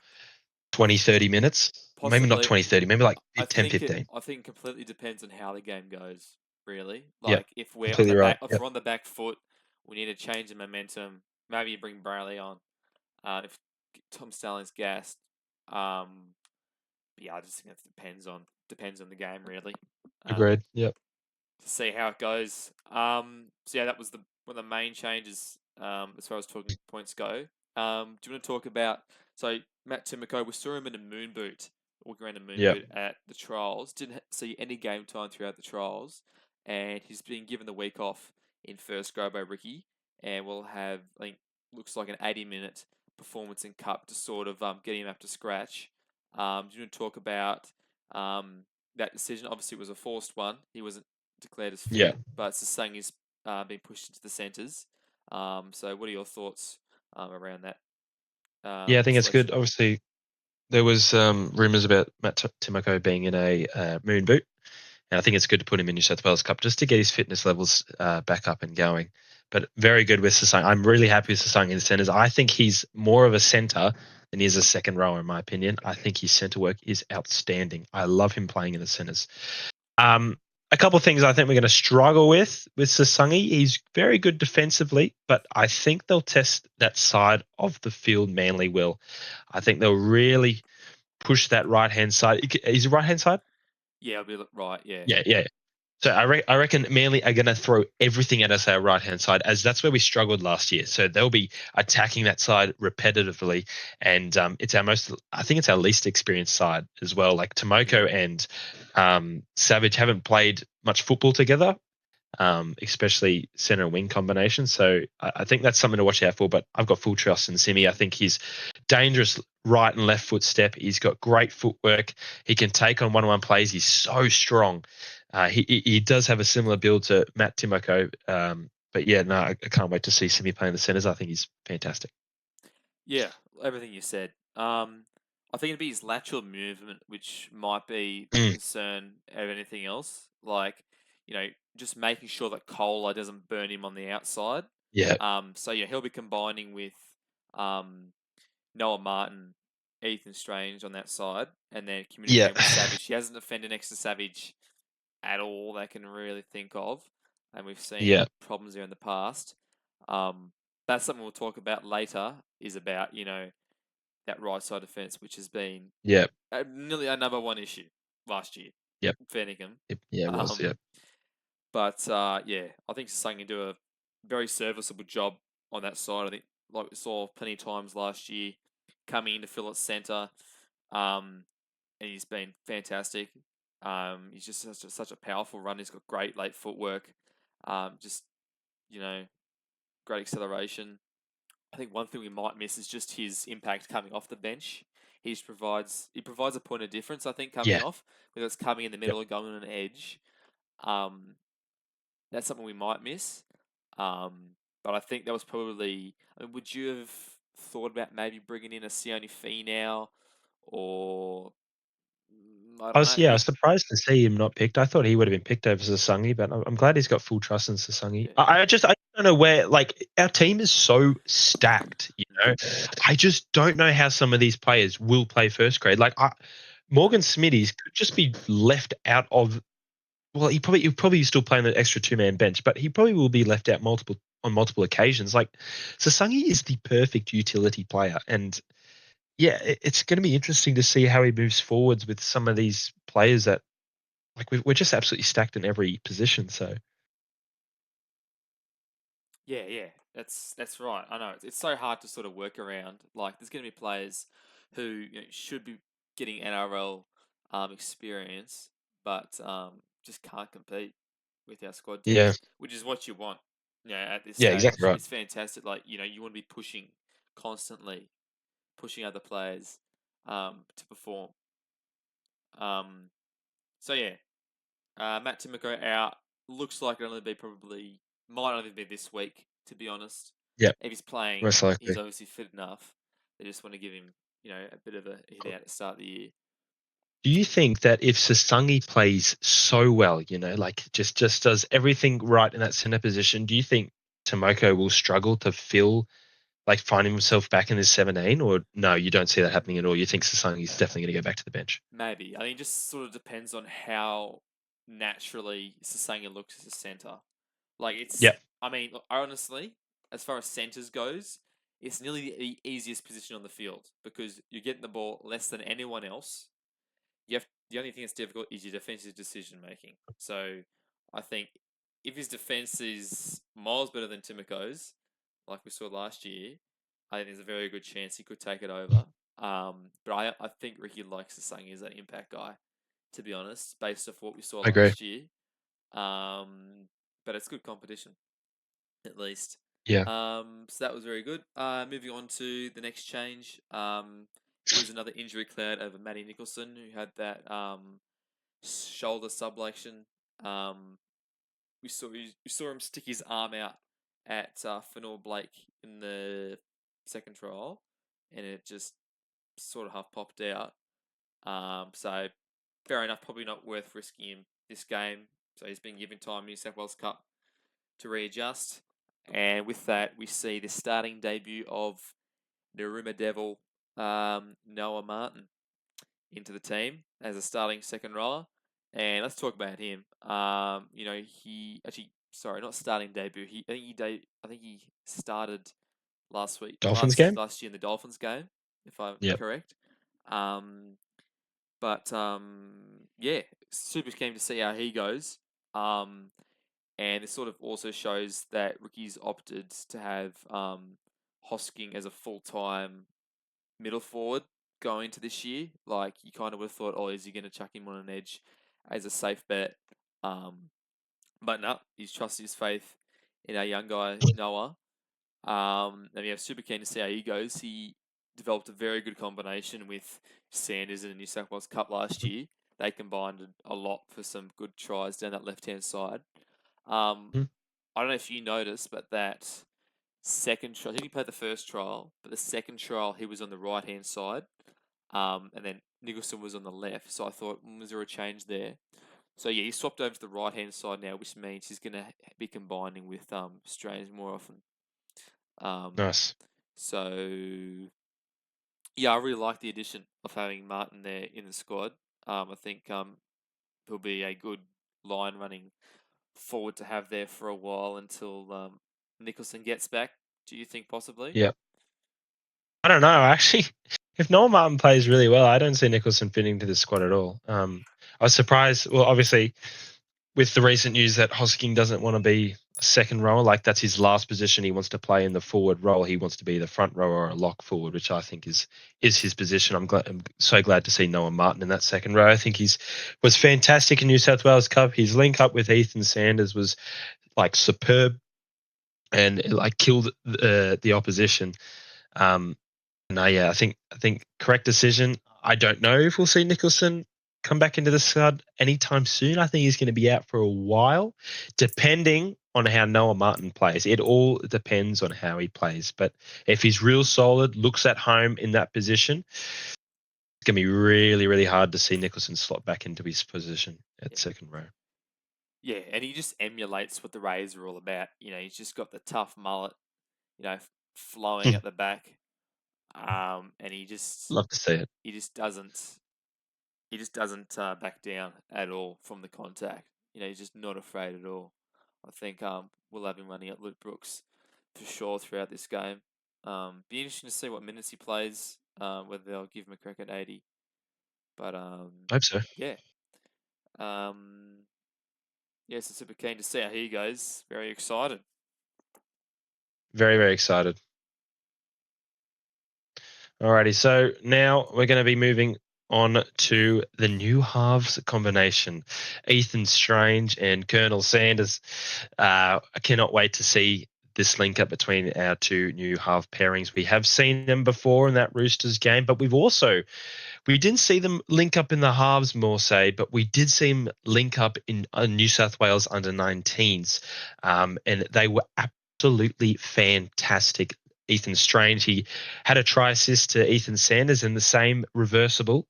20, 30 minutes? Possibly. Maybe not 20, 30, maybe like 10, 15. I think it completely depends on how the game goes, really. Yep, Like, if we're completely right. if we're on the back foot, we need to change the momentum. Maybe you bring Brayley on. If Tom Starling's gassed, I just think it depends on the game, really. Agreed. Yep. To see how it goes. So yeah, that was one of the main changes as far as talking points go. Do you want to talk about Matt Timoko? We saw him in a moon boot, walking around a moon boot at the trials. Didn't see any game time throughout the trials, and he's been given the week off in first grade by Ricky, and we'll have looks like an 80-minute performance in Cup to sort of get him up to scratch. Do you want to talk about that decision? Obviously, it was a forced one. He wasn't declared as fit, but Sasangi's been pushed into the centres. So what are your thoughts around that? I think it's good. Obviously, there was rumours about Matt Timoko being in a moon boot, and I think it's good to put him in New South Wales Cup just to get his fitness levels back up and going. But very good with Sasangi. I'm really happy with Sasangi in the centres. I think he's more of a centre than he is a second rower, in my opinion. I think his centre work is outstanding. I love him playing in the centres. A couple of things I think we're going to struggle with Sasangi. He's very good defensively, but I think they'll test that side of the field. Manly will. I think they'll really push that right-hand side. Is it right-hand side? Yeah, it'll be right, yeah. Yeah. So I reckon Manly are going to throw everything at us our right-hand side, as that's where we struggled last year. So they'll be attacking that side repetitively, and I think it's our least experienced side as well. Like Timoko and Savage haven't played much football together, especially center and wing combination. So I think that's something to watch out for. But I've got full trust in Simi. I think he's dangerous right and left foot step. He's got great footwork. He can take on one-on-one plays. He's so strong. He does have a similar build to Matt Timoko. But yeah, no, I can't wait to see Simi playing the centers. I think he's fantastic. Yeah, everything you said. I think it'd be his lateral movement, which might be the concern of anything else. Like, just making sure that Kohler doesn't burn him on the outside. Yeah. So yeah, he'll be combining with Noah Martin, Ethan Strange on that side, and then communicating with Savage. He hasn't defended next to Savage at all that I can really think of, and we've seen problems there in the past. That's something we'll talk about later. Is about that right side defense, which has been nearly our number one issue last year. Fairnickham. Yeah, it was. But yeah, I think Sasang can do a very serviceable job on that side. I think, like we saw plenty of times last year, coming in to fill at centre, and he's been fantastic. He's just such a powerful run. He's got great late footwork. Just great acceleration. I think one thing we might miss is just his impact coming off the bench. He provides a point of difference. I think coming off, whether it's coming in the middle or going on an edge. That's something we might miss. But I think that was probably. I mean, would you have thought about maybe bringing in a Sione Fee now, or I don't know. I was surprised to see him not picked. I thought he would have been picked over Sasangi, but I'm glad he's got full trust in Sasangi. Yeah. I don't know where, like, our team is so stacked, I just don't know how some of these players will play first grade. Like, Morgan Smithies could just be left out of. Well, he'll probably still play on the extra 2-man bench, but he probably will be left out on multiple occasions. Like, Sasangi is the perfect utility player, and yeah, it's going to be interesting to see how he moves forwards with some of these players that, like, we're just absolutely stacked in every position. So Yeah, that's right. I know it's so hard to sort of work around. Like, there's going to be players who should be getting NRL experience, but just can't compete with our squad depth, which is what you want. At this stage, exactly right. It's fantastic. Like, you want to be pushing constantly, pushing other players to perform. So yeah, Matt Timoko out. Looks like might only be this week, to be honest. Yeah, if he's playing, most likely. he's obviously fit enough. They just want to give him, a bit of a hit out to start the year. Do you think that if Sasangi plays so well, like just does everything right in that center position, do you think Timoko will struggle to find himself back in his 17, or no, you don't see that happening at all? You think Sasangi's definitely going to go back to the bench? Maybe. I think it just sort of depends on how naturally Sasangi looks as a center. Like, it's. Yeah. I mean, honestly, as far as centers goes, it's nearly the easiest position on the field because you're getting the ball less than anyone else. The only thing that's difficult is your defensive decision making. So I think if his defense is miles better than Timoko's, like we saw last year, I think there's a very good chance he could take it over. But I think Ricky likes Sasangi as an impact guy, to be honest, based off what we saw last year. But it's good competition, at least. Yeah. So that was very good. Moving on to the next change. It was another injury cloud over Matty Nicholson, who had that shoulder sublation. We saw him stick his arm out at Fanor Blake in the second trial, and it just sort of half popped out. So fair enough, probably not worth risking him this game. So he's been given time in New South Wales Cup to readjust. And with that, we see the starting debut of Naruma Devil, Noah Martin, into the team as a starting second rower. And let's talk about him. He actually, sorry, not starting debut. I think he started last week. Dolphins game? Last year in the Dolphins game, if I'm correct. Yeah, super keen to see how he goes. And it sort of also shows that Ricky's opted to have Hosking as a full-time middle forward going into this year. Like, you kind of would have thought, is he going to chuck him on an edge as a safe bet? But no, he's trusted his faith in our young guy Noah. And yeah, super keen to see how he goes. He developed a very good combination with Sanders in the New South Wales Cup last year. They combined a lot for some good tries down that left-hand side. Mhm. I don't know if you noticed, but that second trial, I think he played the first trial, but the second trial he was on the right-hand side, and then Nicholson was on the left. So I thought, was there a change there? So yeah, he swapped over to the right-hand side now, which means he's going to be combining with Strange more often. Nice. So yeah, I really like the addition of having Martin there in the squad. I think he'll be a good line running forward to have there for a while until Nicholson gets back. Do you think possibly? Yeah. I don't know, actually. If Noel Martin plays really well, I don't see Nicholson fitting to the squad at all. I was surprised. Well, obviously, with the recent news that Hosking doesn't want to be a second rower, like that's his last position. He wants to play in the forward role. He wants to be the front rower or a lock forward, which I think is his position. I'm so glad to see Noah Martin in that second row. I think was fantastic in New South Wales Cup. His link up with Ethan Sanders was like superb, and it, like killed the opposition. No, yeah, I think correct decision. I don't know if we'll see Nicholson come back into the squad anytime soon. I think he's going to be out for a while, depending on how Noah Martin plays. It all depends on how he plays. But if he's real solid, looks at home in that position, it's going to be really, really hard to see Nicholson slot back into his position at second row. Yeah, and he just emulates what the Rays are all about. He's just got the tough mullet, flowing at the back. And he just Love to see it. doesn't back down at all from the contact. He's just not afraid at all. I think we'll have him running at Luke Brooks for sure throughout this game. Be interesting to see what minutes he plays, whether they'll give him a crack at 80. But Hope so. yeah. So super keen to see how he goes. Very excited. Very, very excited. Alrighty, so now we're going to be moving on to the new halves combination. Ethan Strange and Colonel Sanders. I cannot wait to see this link up between our two new half pairings. We have seen them before in that Roosters game, but we didn't see them link up in the halves more, but we did see them link up in New South Wales under 19s, and they were absolutely fantastic. Ethan Strange, he had a try assist to Ethan Sanders in the same reversible.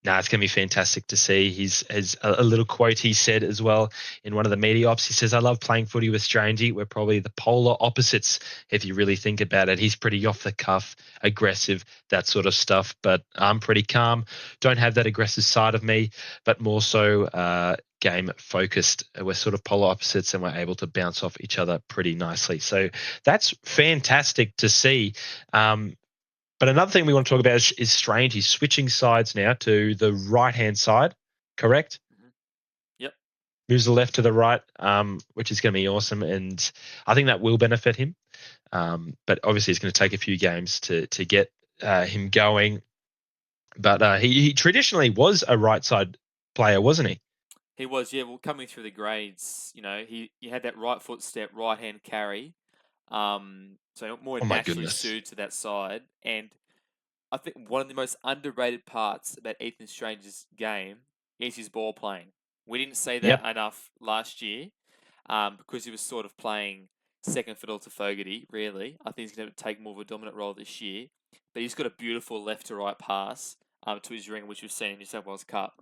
It's going to be fantastic to see. He's a little quote he said as well in one of the media ops. He says, "I love playing footy with Strangey. We're probably the polar opposites if you really think about it." He's pretty off the cuff, aggressive, that sort of stuff. But I'm pretty calm. Don't have that aggressive side of me, but more so game focused. We're sort of polar opposites and we're able to bounce off each other pretty nicely. So that's fantastic to see. But another thing we want to talk about is Strange. He's switching sides now to the right-hand side, correct? Mm-hmm. Yep. Moves the left to the right, which is going to be awesome. And I think that will benefit him. But obviously it's going to take a few games to get him going. But he traditionally was a right side player, wasn't he? He was, yeah. Well, coming through the grades, he had that right foot step, right hand carry. So more Oh my naturally goodness. suited to that side. And I think one of the most underrated parts about Ethan Strange's game is his ball playing. We didn't say that enough last year, because he was sort of playing second fiddle to Fogarty, really. I think he's going to take more of a dominant role this year. But he's got a beautiful left to right pass to his ring, which we've seen in New South Wales Cup.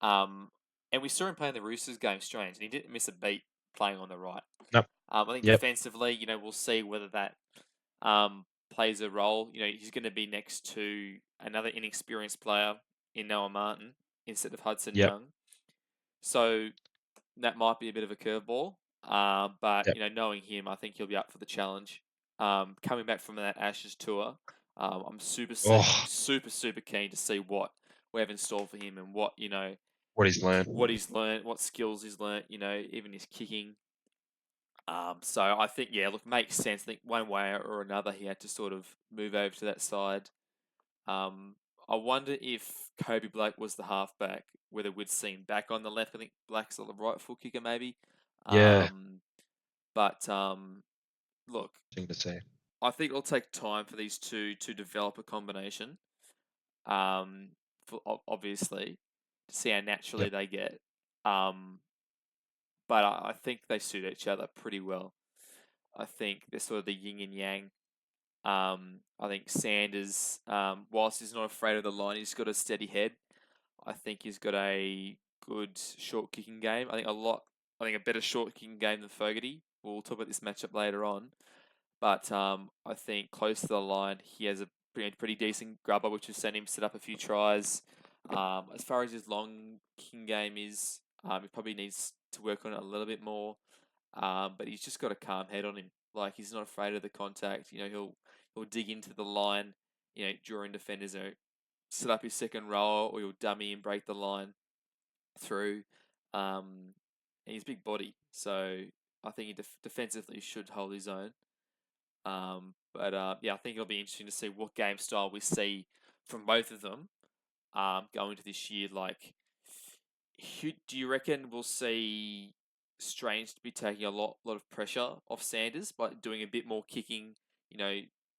And we saw him playing the Roosters game, Strange, and he didn't miss a beat playing on the right. Nope. I think defensively, we'll see whether that plays a role. He's going to be next to another inexperienced player in Noah Martin instead of Hudson Young. So that might be a bit of a curveball. But knowing him, I think he'll be up for the challenge. Coming back from that Ashes tour, I'm super keen to see what we have in store for him and what he's learned, what skills he's learned. Even his kicking. So I think, makes sense. I think one way or another he had to sort of move over to that side. I wonder if Kobe Black was the halfback, whether we'd see him back on the left. I think Black's the right foot kicker, maybe. Yeah, But look, thing to say. I think it'll take time for these two to develop a combination. Obviously, to see how naturally Yep. they get. But I think they suit each other pretty well. I think they're sort of the yin and yang. I think Sanders, whilst he's not afraid of the line, he's got a steady head. I think he's got a good short kicking game. I think a better short kicking game than Fogarty. We'll talk about this matchup later on. But I think close to the line, he has a pretty decent grubber, which has sent him set up a few tries. As far as his long kicking game is, he probably needs to work on it a little bit more. But he's just got a calm head on him. Like, he's not afraid of the contact. He'll dig into the line. During defenders, set up his second row, or he'll dummy and break the line through. And he's big body, so I think he defensively should hold his own. Yeah, I think it'll be interesting to see what game style we see from both of them going into this year. Like, do you reckon we'll see Strange to be taking a lot of pressure off Sanders by doing a bit more kicking,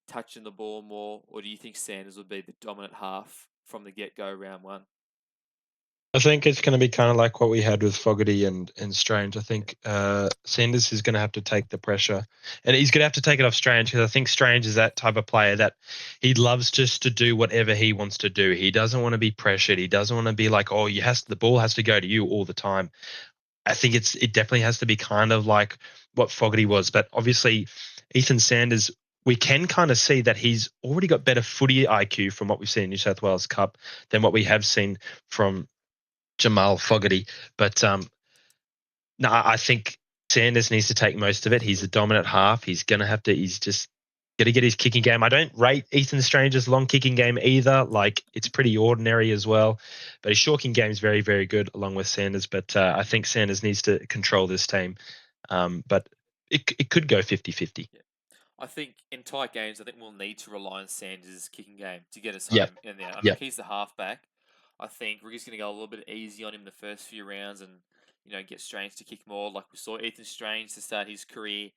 touching the ball more, or do you think Sanders will be the dominant half from the get-go round one? I think it's going to be kind of like what we had with Fogarty and Strange. I think Sanders is going to have to take the pressure, and he's going to have to take it off Strange, because I think Strange is that type of player that he loves just to do whatever he wants to do. He doesn't want to be pressured. He doesn't want to be like, oh, the ball has to go to you all the time. I think it definitely has to be kind of like what Fogarty was, but obviously Ethan Sanders, we can kind of see that he's already got better footy IQ from what we've seen in New South Wales Cup than what we have seen from Jamal Fogarty. But no, I think Sanders needs to take most of it. He's the dominant half. He's just going to get his kicking game. I don't rate Ethan Strange's long kicking game either. Like, it's pretty ordinary as well. But his short kicking game is very, very good along with Sanders. But I think Sanders needs to control this team. But it could go 50-50. Yeah. I think in tight games, I think we'll need to rely on Sanders' kicking game to get us Yep. home in there. I mean, Yep. he's the halfback. I think we're just going to go a little bit easy on him the first few rounds and, get Strange to kick more. Like we saw Ethan Strange to start his career.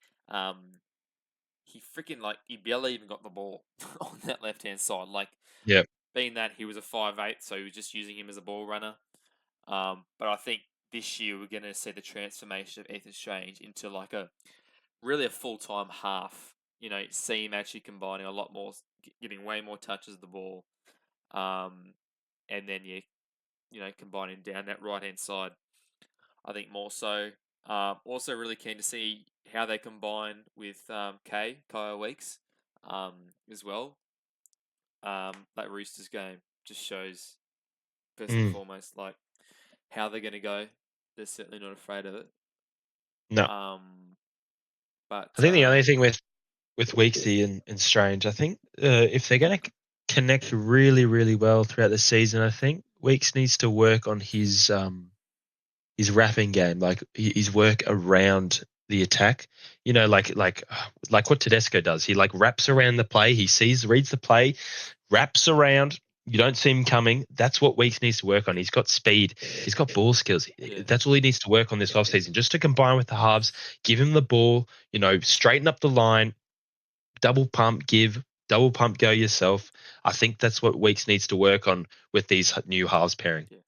He barely even got the ball on that left-hand side. Like, Yep. being that he was a 5'8", so he was just using him as a ball runner. But I think this year we're going to see the transformation of Ethan Strange into like a full-time half. See him actually combining a lot more, getting way more touches of the ball, and then combining down that right-hand side. I think more so. Also really keen to see how they combine with Kyle Weeks, as well. That Roosters game just shows, first and foremost, like, how they're going to go. They're certainly not afraid of it. No. But I think the only thing with Weeksy and Strange, I think if they're going to connect really, really well throughout the season, I think Weeks needs to work on his wrapping game, like his work around the attack. Like what Tedesco does. He like wraps around the play. He reads the play, wraps around. You don't see him coming. That's what Weeks needs to work on. He's got speed. He's got ball skills. Yeah. That's all he needs to work on this offseason, just to combine with the halves, give him the ball, straighten up the line, double pump, double pump, go yourself. I think that's what Weeks needs to work on with these new halves pairing. Yeah.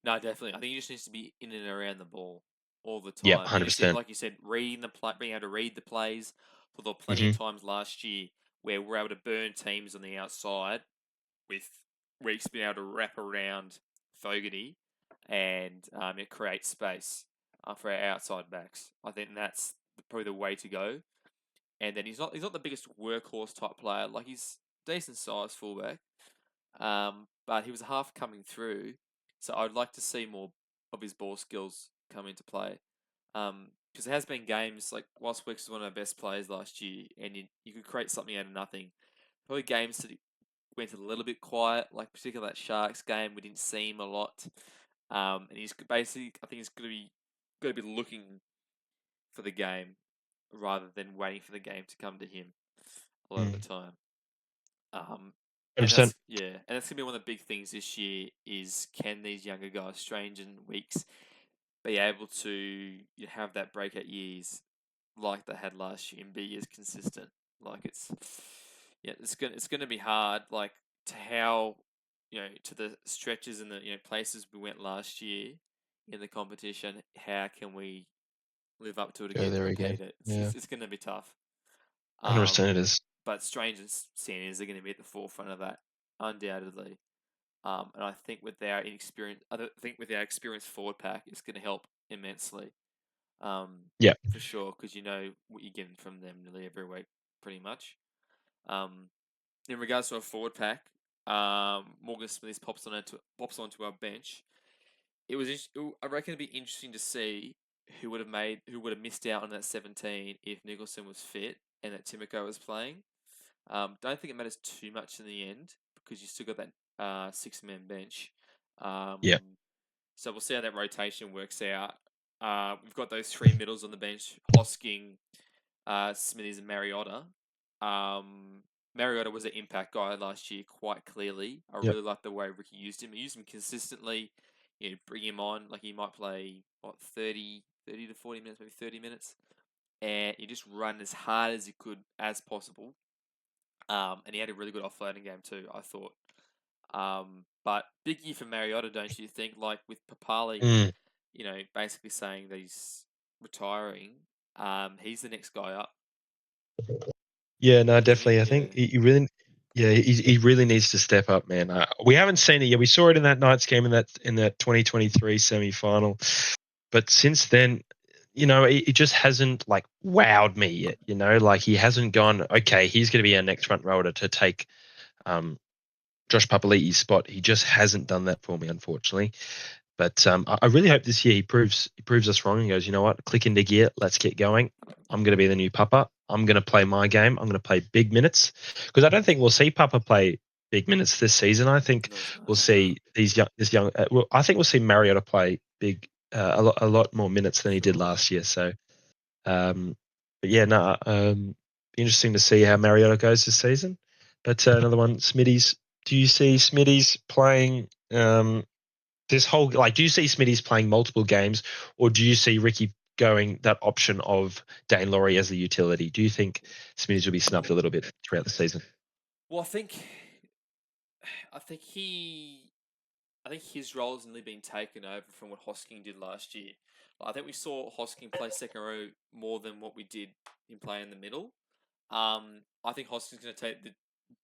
No, definitely. I think he just needs to be in and around the ball all the time. Yeah, And 100%. like you said, being able to read the plays. There were plenty of times last year where we're able to burn teams on the outside with Weeks being able to wrap around Fogarty and it creates space for our outside backs. I think that's probably the way to go. And then he's not the biggest workhorse type player. Like, he's decent sized fullback, but he was half coming through. So I'd like to see more of his ball skills come into play. Because there has been games, like, whilst Weeks was one of our best players last year, and you could create something out of nothing. Probably games that went a little bit quiet, like particularly that Sharks game, we didn't see him a lot. And he's basically, I think he's going to be looking for the game rather than waiting for the game to come to him a lot of the time. And 100%. that's and that's gonna be one of the big things this year is can these younger guys, Strange and Weeks, be able to have that breakout years like they had last year and be as consistent. Like it's gonna be hard. Like to how to the stretches and the places we went last year in the competition. How can we live up to it Go again and there repeat again. it? Yeah. It's gonna be tough. 100% it is. But Strange and Sanders are going to be at the forefront of that, undoubtedly. And I think with our experienced forward pack, it's going to help immensely. Yeah. For sure, because you know what you're getting from them nearly every week, pretty much. In regards to our forward pack, Morgan Smith pops onto our bench. I reckon it'd be interesting to see who would have missed out on that 17 if Nicholson was fit and that Timoko was playing. Don't think it matters too much in the end because you still got that 6-man bench. Yeah. So we'll see how that rotation works out. We've got those 3 middles on the bench: Hosking, Smithies, and Mariota. Mariota was an impact guy last year, quite clearly. I Yep. really like the way Ricky used him. He used him consistently. Bring him on like he might play 30 to 40 minutes, maybe 30 minutes, and he just run as hard as he could as possible. And he had a really good offloading game too, I thought. But big year for Mariota, don't you think? Like with Papali, Mm. basically saying that he's retiring. He's the next guy up. Yeah, no, What do you definitely. I think? think he really, he really needs to step up, man. We haven't seen it yet. We saw it in that Knights game in that 2023 semi-final, but since then, he just hasn't like wowed me yet. Like he hasn't gone. Okay, he's going to be our next front rower to take Josh Papali'i's spot. He just hasn't done that for me, unfortunately. But I really hope this year he proves us wrong and goes, you know what, click into gear, let's get going. I'm going to be the new Papa. I'm going to play my game. I'm going to play big minutes because I don't think we'll see Papa play big minutes this season. I think we'll see I think we'll see Mariota play big a lot more minutes than he did last year. So, but yeah, no, interesting to see how Mariota goes this season. But another one, Smitty's. Do you see Smitty's playing? This whole do you see Smitty's playing multiple games, or do you see Ricky going that option of Dane Laurie as the utility? Do you think Smitty's will be snuffed a little bit throughout the season? Well, I think his role has only been taken over from what Hosking did last year. I think we saw Hosking play second row more than what we did in play in the middle. I think Hosking's going to take the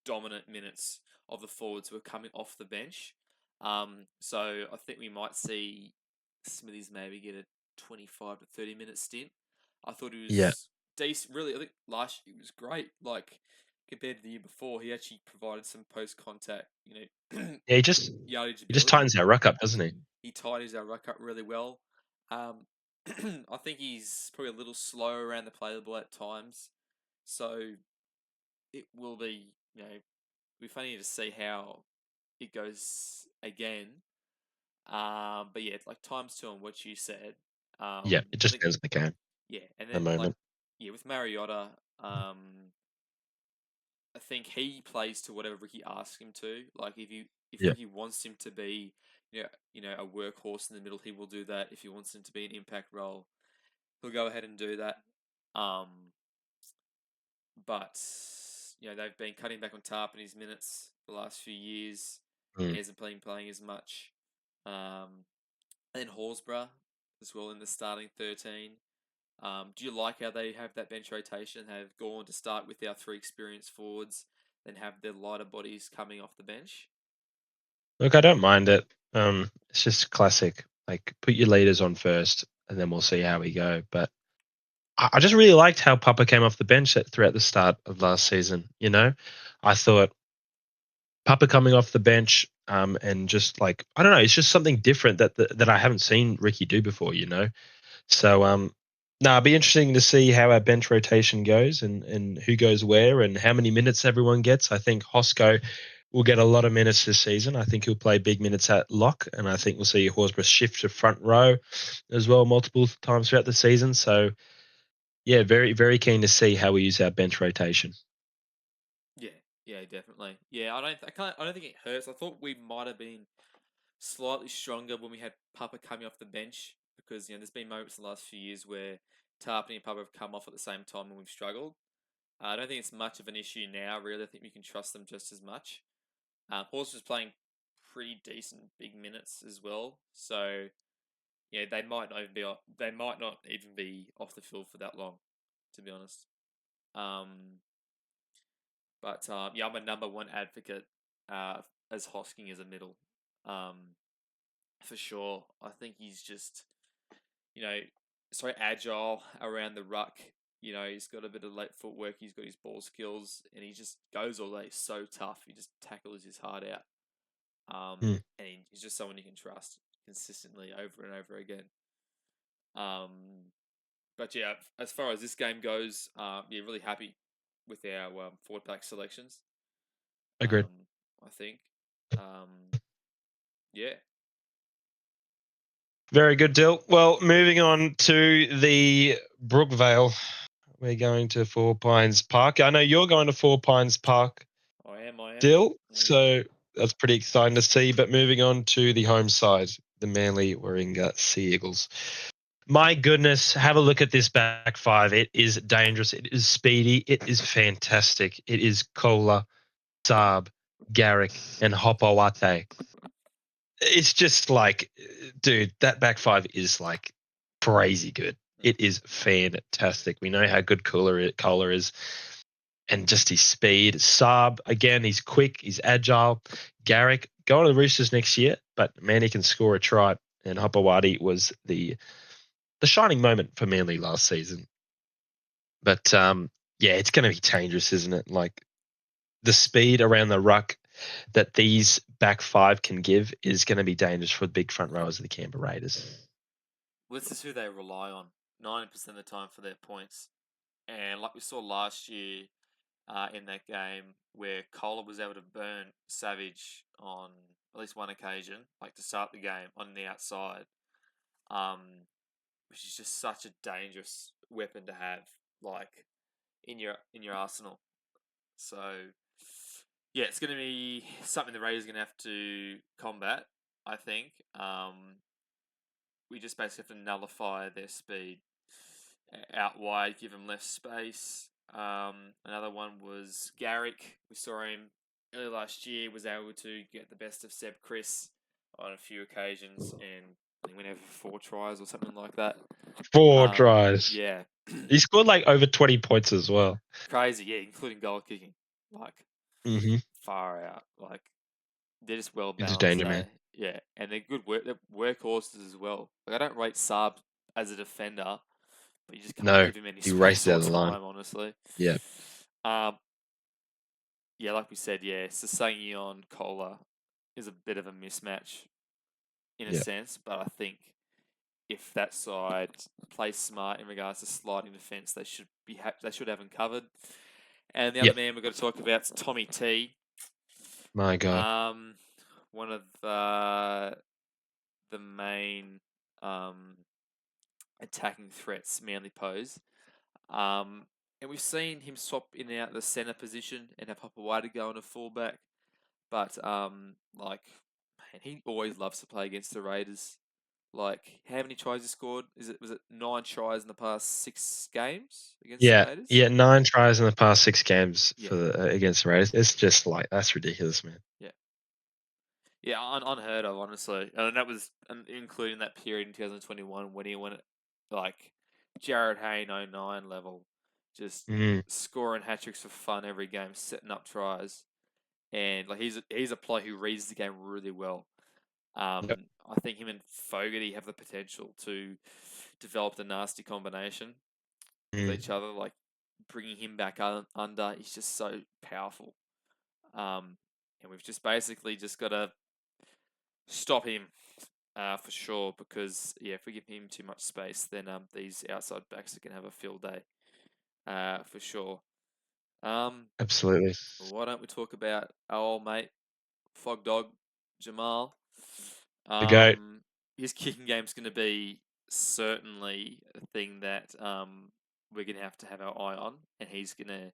dominant minutes of the forwards who are coming off the bench. So I think we might see Smithies maybe get a 25 to 30 minute stint. I thought he was decent. Really, I think last year he was great. Like compared to the year before, he actually provided some post contact, Yeah, he just yardage ability. tightens our ruck up, doesn't he? He tidies our ruck up really well. I think he's probably a little slow around the play the ball at times. So it will be, be funny to see how it goes again. But yeah, like times 2 on what you said. Yeah, it just depends on the game. Yeah, and The then moment. with Mariota, I think he plays to whatever Ricky asks him to. Like if Ricky wants him to be, a workhorse in the middle, he will do that. If he wants him to be an impact role, he'll go ahead and do that. But they've been cutting back on Tarp in his minutes the last few years. He hasn't been playing as much. And then Horsburgh as well in the starting 13. Do you like how they have that bench rotation? Have gone to start with our 3 experienced forwards, then have their lighter bodies coming off the bench? Look, I don't mind it. It's just classic. Like put your leaders on first, and then we'll see how we go. But I just really liked how Papa came off the bench throughout the start of last season. I thought Papa coming off the bench, and just like I don't know, it's just something different that I haven't seen Ricky do before. So no, it'll be interesting to see how our bench rotation goes and who goes where and how many minutes everyone gets. I think Hosco will get a lot of minutes this season. I think he'll play big minutes at lock, and I think we'll see Horsburgh shift to front row as well multiple times throughout the season. So yeah, very, very keen to see how we use our bench rotation. Yeah, Yeah, definitely. Yeah, I don't think it hurts. I thought we might have been slightly stronger when we had Papa coming off the bench because there's been moments in the last few years where Tarpany and Papa have come off at the same time and we've struggled. I don't think it's much of an issue now. Really, I think we can trust them just as much. Horse was playing pretty decent big minutes as well, so yeah, they might not even be off the field for that long, to be honest. Um, but yeah, I'm a number one advocate as Hosking as a middle, for sure. I think he's just so agile around the ruck. He's got a bit of late footwork. He's got his ball skills, and he just goes all day. He's so tough. He just tackles his heart out. Mm. And he's just someone you can trust consistently over and over again. But yeah, as far as this game goes, yeah, really happy with our forward pack selections. Agreed. I think, yeah. Very good, Dill. Well, moving on to the Brookvale. We're going to Four Pines Park. I know you're going to Four Pines Park, I am. Dill. So that's pretty exciting to see. But moving on to the home side, the Manly Warringah Sea Eagles. My goodness, have a look at this back five. It is dangerous. It is speedy. It is fantastic. It is Kohler, Saab, Garrick, and Hopawate. It's just like, dude, that back five is like crazy good. It is fantastic. We know how good Kohler is, and just his speed. Saab, again, he's quick, he's agile. Garrick, going to the Roosters next year, but man, he can score a try. And Hopawati was the shining moment for Manly last season. But yeah, it's going to be dangerous, isn't it? Like the speed around the ruck that these back five can give is going to be dangerous for the big front rowers of the Canberra Raiders. Well, this is who they rely on 90% of the time for their points. And like we saw last year in that game where Kohler was able to burn Savage on at least one occasion, like to start the game on the outside, which is just such a dangerous weapon to have, like in your arsenal. So yeah, it's going to be something the Raiders are going to have to combat. I think we just basically have to nullify their speed out wide, give them less space. Another one was Garrick. We saw him early last year, was able to get the best of Seb Chris on a few occasions, and I think went over 4 tries or something like that. 4 tries. Yeah. He scored like over 20 points as well. Crazy, yeah, including goal kicking. Like, far out. Like, they're just well balanced. Danger, man. Yeah, and they're good they're workhorses as well. Like, I don't rate Saab as a defender, but you just can't give him any space races or down the time, line. honestly. Yeah. Yeah, like we said, yeah, Sasangion Kohler is a bit of a mismatch in a sense, but I think if that side plays smart in regards to sliding defence, they should have him covered. And the other man we've got to talk about is Tommy T. My God. One of the main attacking threats Manly pose. And we've seen him swap in and out the centre position and have Hopawati go on a fullback. But like, man, he always loves to play against the Raiders. Like, how many tries he scored? Was it 9 tries in the past 6 games against the Raiders? Yeah, 9 tries in the past 6 games against the Raiders. It's just like, that's ridiculous, man. Yeah, unheard of, honestly. And that was including that period in 2021 when he went like Jared Hayne 09 level, just scoring hat-tricks for fun every game, setting up tries. And like he's a player who reads the game really well. I think him and Fogarty have the potential to develop the nasty combination with each other. Like bringing him back under, he's just so powerful. And we've just basically just got to stop him for sure, because if we give him too much space, then these outside backs are going to have a field day for sure. Absolutely. Why don't we talk about our old mate, Fog Dog, Jamal? The GOAT. His kicking game's going to be certainly a thing that we're going to have our eye on, and he's going to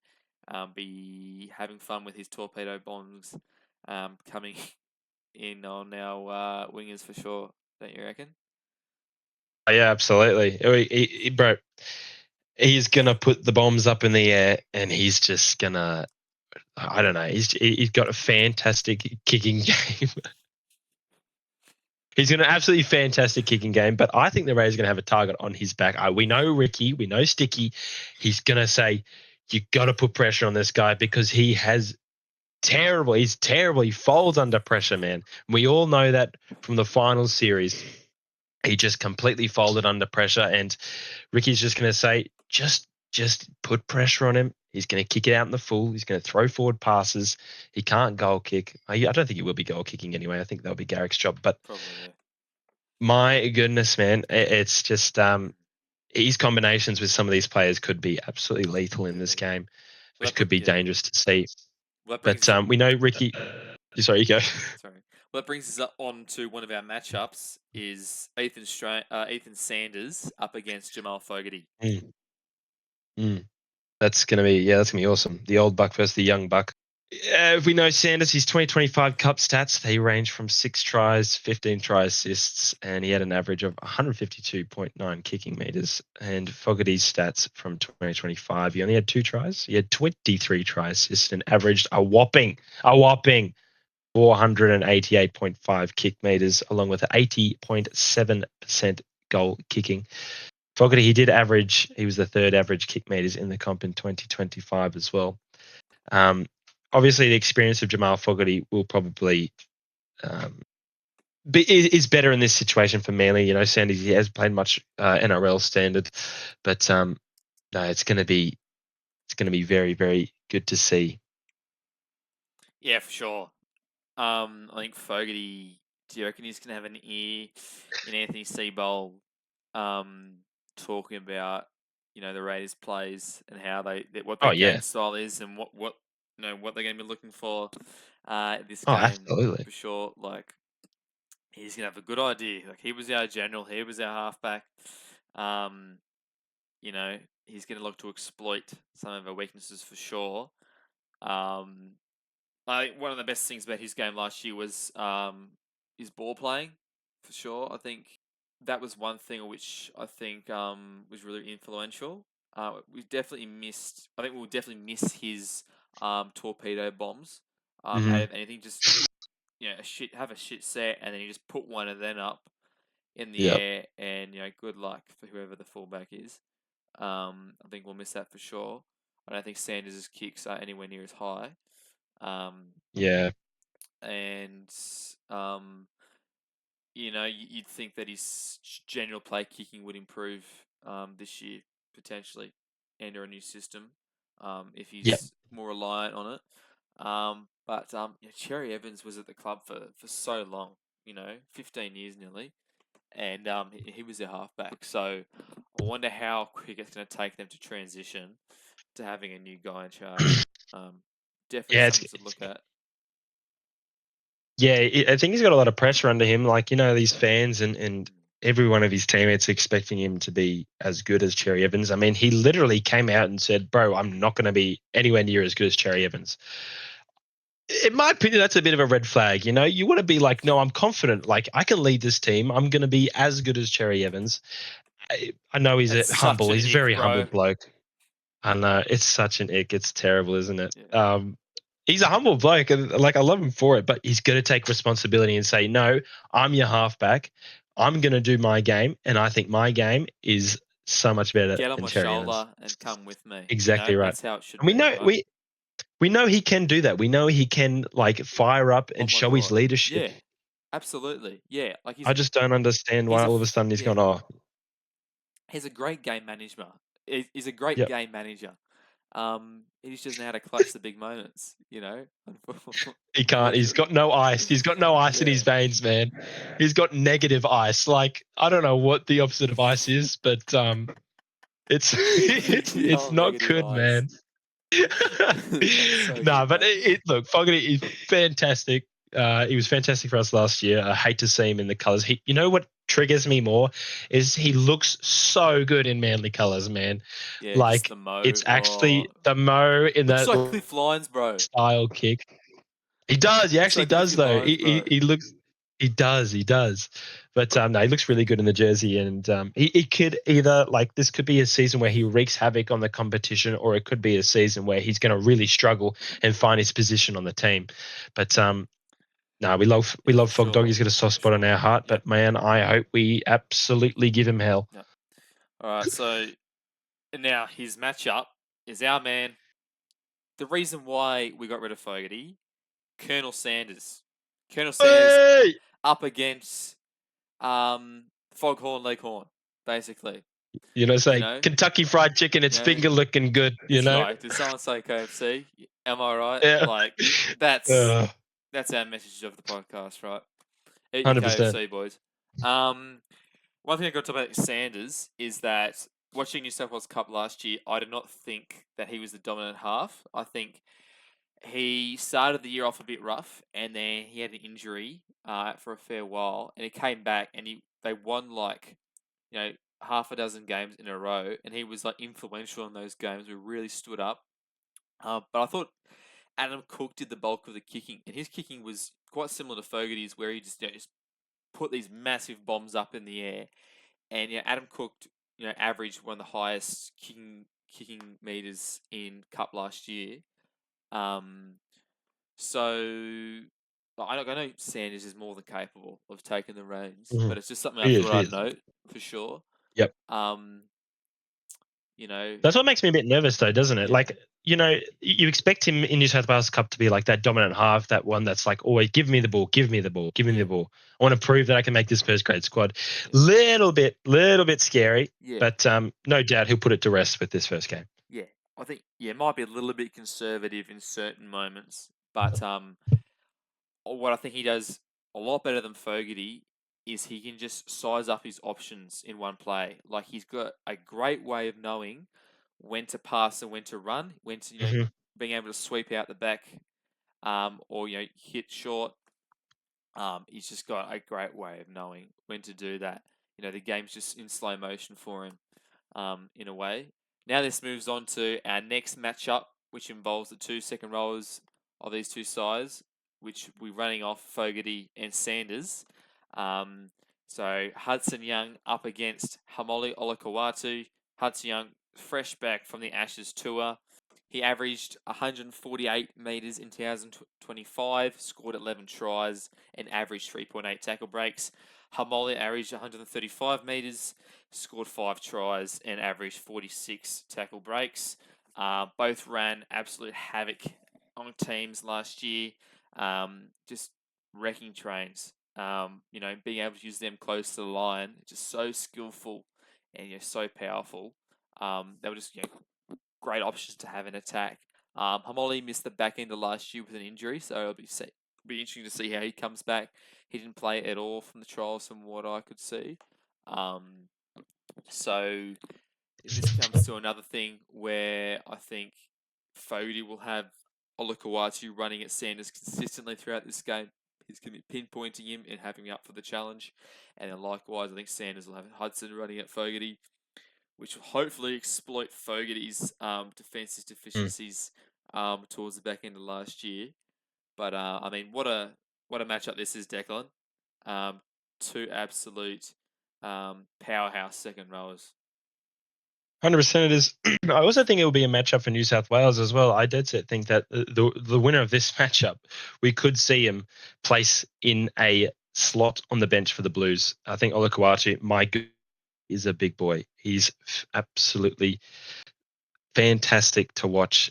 be having fun with his torpedo bombs coming in on our wingers for sure. Don't you reckon? Oh, yeah, absolutely. Bro, he's gonna put the bombs up in the air, and he's just gonna. I don't know. He's got a fantastic kicking game. He's got an absolutely fantastic kicking game, but I think the Rays are going to have a target on his back. We know Ricky, we know Sticky. He's going to say, you got to put pressure on this guy because he has terrible. He's terrible. He folds under pressure, man. We all know that from the final series. He just completely folded under pressure, and Ricky's just going to say, just put pressure on him. He's going to kick it out in the full. He's going to throw forward passes. He can't goal kick. I don't think he will be goal kicking anyway. I think that'll be Garrick's job. But Probably, yeah. my goodness, man, it's just his combinations with some of these players could be absolutely lethal in this game, which could be dangerous to see. Well, But we know Ricky. Sorry, you go. Sorry. Well, that brings us on to one of our matchups is Ethan Sanders up against Jamal Fogarty. That's gonna be awesome. The old buck versus the young buck. If we know Sanders, his 2025 Cup stats, they range from 6 tries, 15 try assists, and he had an average of 152.9 kicking meters. And Fogarty's stats from 2025, he only had 2 tries. He had 23 try assists and averaged a whopping 488.5 kick meters, along with 80.7% goal kicking. Fogarty, he was the third average kick meters in the comp in 2025 as well. Obviously, the experience of Jamal Fogarty will probably is better in this situation for Manly. You know, Sanders, he has played much NRL standard, but no, it's going to be very, very good to see. Yeah, for sure. I think Fogarty. Do you reckon he's going to have an ear in Anthony Seibold talking about the Raiders plays and how what their game style is and what they're going to be looking for this game? Absolutely. For sure. Like, he's going to have a good idea. Like, he was our general, he was our halfback. He's going to look to exploit some of our weaknesses for sure. I think one of the best things about his game last year was his ball playing, for sure. I think that was one thing which I think was really influential. We definitely missed. I think we'll definitely miss his torpedo bombs. Out of anything, just have a shit set, and then you just put one of them up in the air, and good luck for whoever the fullback is. I think we'll miss that for sure. I don't think Sanders' kicks are anywhere near as high. And you'd think that his general play kicking would improve this year potentially under a new system if he's more reliant on it. But Cherry Evans was at the club for so long, 15 years nearly, and he was their halfback. So I wonder how quick it's going to take them to transition to having a new guy in charge. Definitely something to look at. Yeah, I think he's got a lot of pressure under him. Like, these fans and every one of his teammates expecting him to be as good as Cherry Evans. I mean, he literally came out and said, bro, I'm not going to be anywhere near as good as Cherry Evans. In my opinion, that's a bit of a red flag. You want to be like, no, I'm confident. Like, I can lead this team. I'm going to be as good as Cherry Evans. I know he's humble. He's a very humble bloke. I know. It's such an ick. It's terrible, isn't it? Yeah. He's a humble bloke, and I love him for it, but he's going to take responsibility and say, no, I'm your halfback. I'm going to do my game, and I think my game is so much better. Get on my shoulder and come with me. Exactly right. That's how it should be. We know he can do that. We know he can fire up and show his leadership. Yeah, absolutely. Yeah, I just don't understand why all of a sudden he's gone, oh. He's a great game manager. He's a great game manager. He just doesn't know how to clutch the big moments, He can't. He's got no ice. He's got no ice in his veins, man. He's got negative ice. Like, I don't know what the opposite of ice is, but it's not good, ice. Man. But look, Fogarty is fantastic. He was fantastic for us last year. I hate to see him in the colours. You know what triggers me more is he looks so good in Manly colours, man. Yeah, Like just the mo. it's actually the mo in looks that like Cliff Lyons, bro. style kick. He does. He actually like does, Cliffy though. Lyons, bro. He looks. He does. But no, he looks really good in the jersey, and he could either like this could be a season where he wreaks havoc on the competition, or it could be a season where he's going to really struggle and find his position on the team. But no, we love for Fog Dog. sure. He's got a soft spot on our heart. Yep. But man, I hope we absolutely give him hell. All right, so now his matchup is our man. The reason why we got rid of Fogarty, Colonel Sanders. Colonel Sanders Hey! up against Foghorn Leghorn, basically. You know, say You know? Kentucky Fried Chicken. It's You know, finger looking good. You That's know. right. Did someone say KFC? Am I right? Yeah. Like that's our message of the podcast, right? Eat your 100%. KFC, boys. One thing I got to talk about Sanders is that watching New South Wales Cup last year, I did not think that he was the dominant half. I think he started the year off a bit rough, and then he had an injury for a fair while, and he came back, and they won like half a dozen games in a row, and he was like influential in those games. We really stood up. But I thought Adam Cook did the bulk of the kicking, and his kicking was quite similar to Fogarty's, where he just put these massive bombs up in the air. And Adam Cook, averaged one of the highest kicking meters in Cup last year. So I know Sanders is more than capable of taking the reins, but it's just something I thought I'd note for sure. Yep. That's what makes me a bit nervous, though, doesn't it? Yeah. Like, you expect him in New South Wales Cup to be like that dominant half, that one that's like, always give me the ball, give me the ball, give me the ball. I want to prove that I can make this first grade squad. Little bit scary, but no doubt he'll put it to rest with this first game. Yeah, I think it might be a little bit conservative in certain moments, but what I think he does a lot better than Fogarty is he can just size up his options in one play. Like he's got a great way of knowing when to pass and when to run, when to being able to sweep out the back, or hit short. He's just got a great way of knowing when to do that. The game's just in slow motion for him, in a way. Now this moves on to our next matchup, which involves the two second rowers of these two sides, which we're running off Fogarty and Sanders. So Hudson Young up against Hamoli Olakawatu. Hudson Young, fresh back from the Ashes tour. He averaged 148 metres in 2025, scored 11 tries, and averaged 3.8 tackle breaks. Hamoli averaged 135 metres, scored 5 tries, and averaged 46 tackle breaks. Both ran absolute havoc on teams last year, just wrecking trains. Being able to use them close to the line, just so skillful and so powerful. They were just great options to have in attack. Hamoli missed the back end of last year with an injury, so it'll be interesting to see how he comes back. He didn't play at all from the trials, from what I could see. So this comes to another thing where I think Fogarty will have Olakawatu running at Sanders consistently throughout this game. He's going to be pinpointing him and having him up for the challenge. And then likewise, I think Sanders will have Hudson running at Fogarty, which will hopefully exploit Fogarty's defensive deficiencies towards the back end of last year. But I mean, what a matchup this is, Declan. Two absolute powerhouse second rowers. 100% it is. I also think it will be a matchup for New South Wales as well. I did think that the winner of this matchup, we could see him place in a slot on the bench for the Blues. I think Olakawatu, my good, is a big boy. He's absolutely fantastic to watch.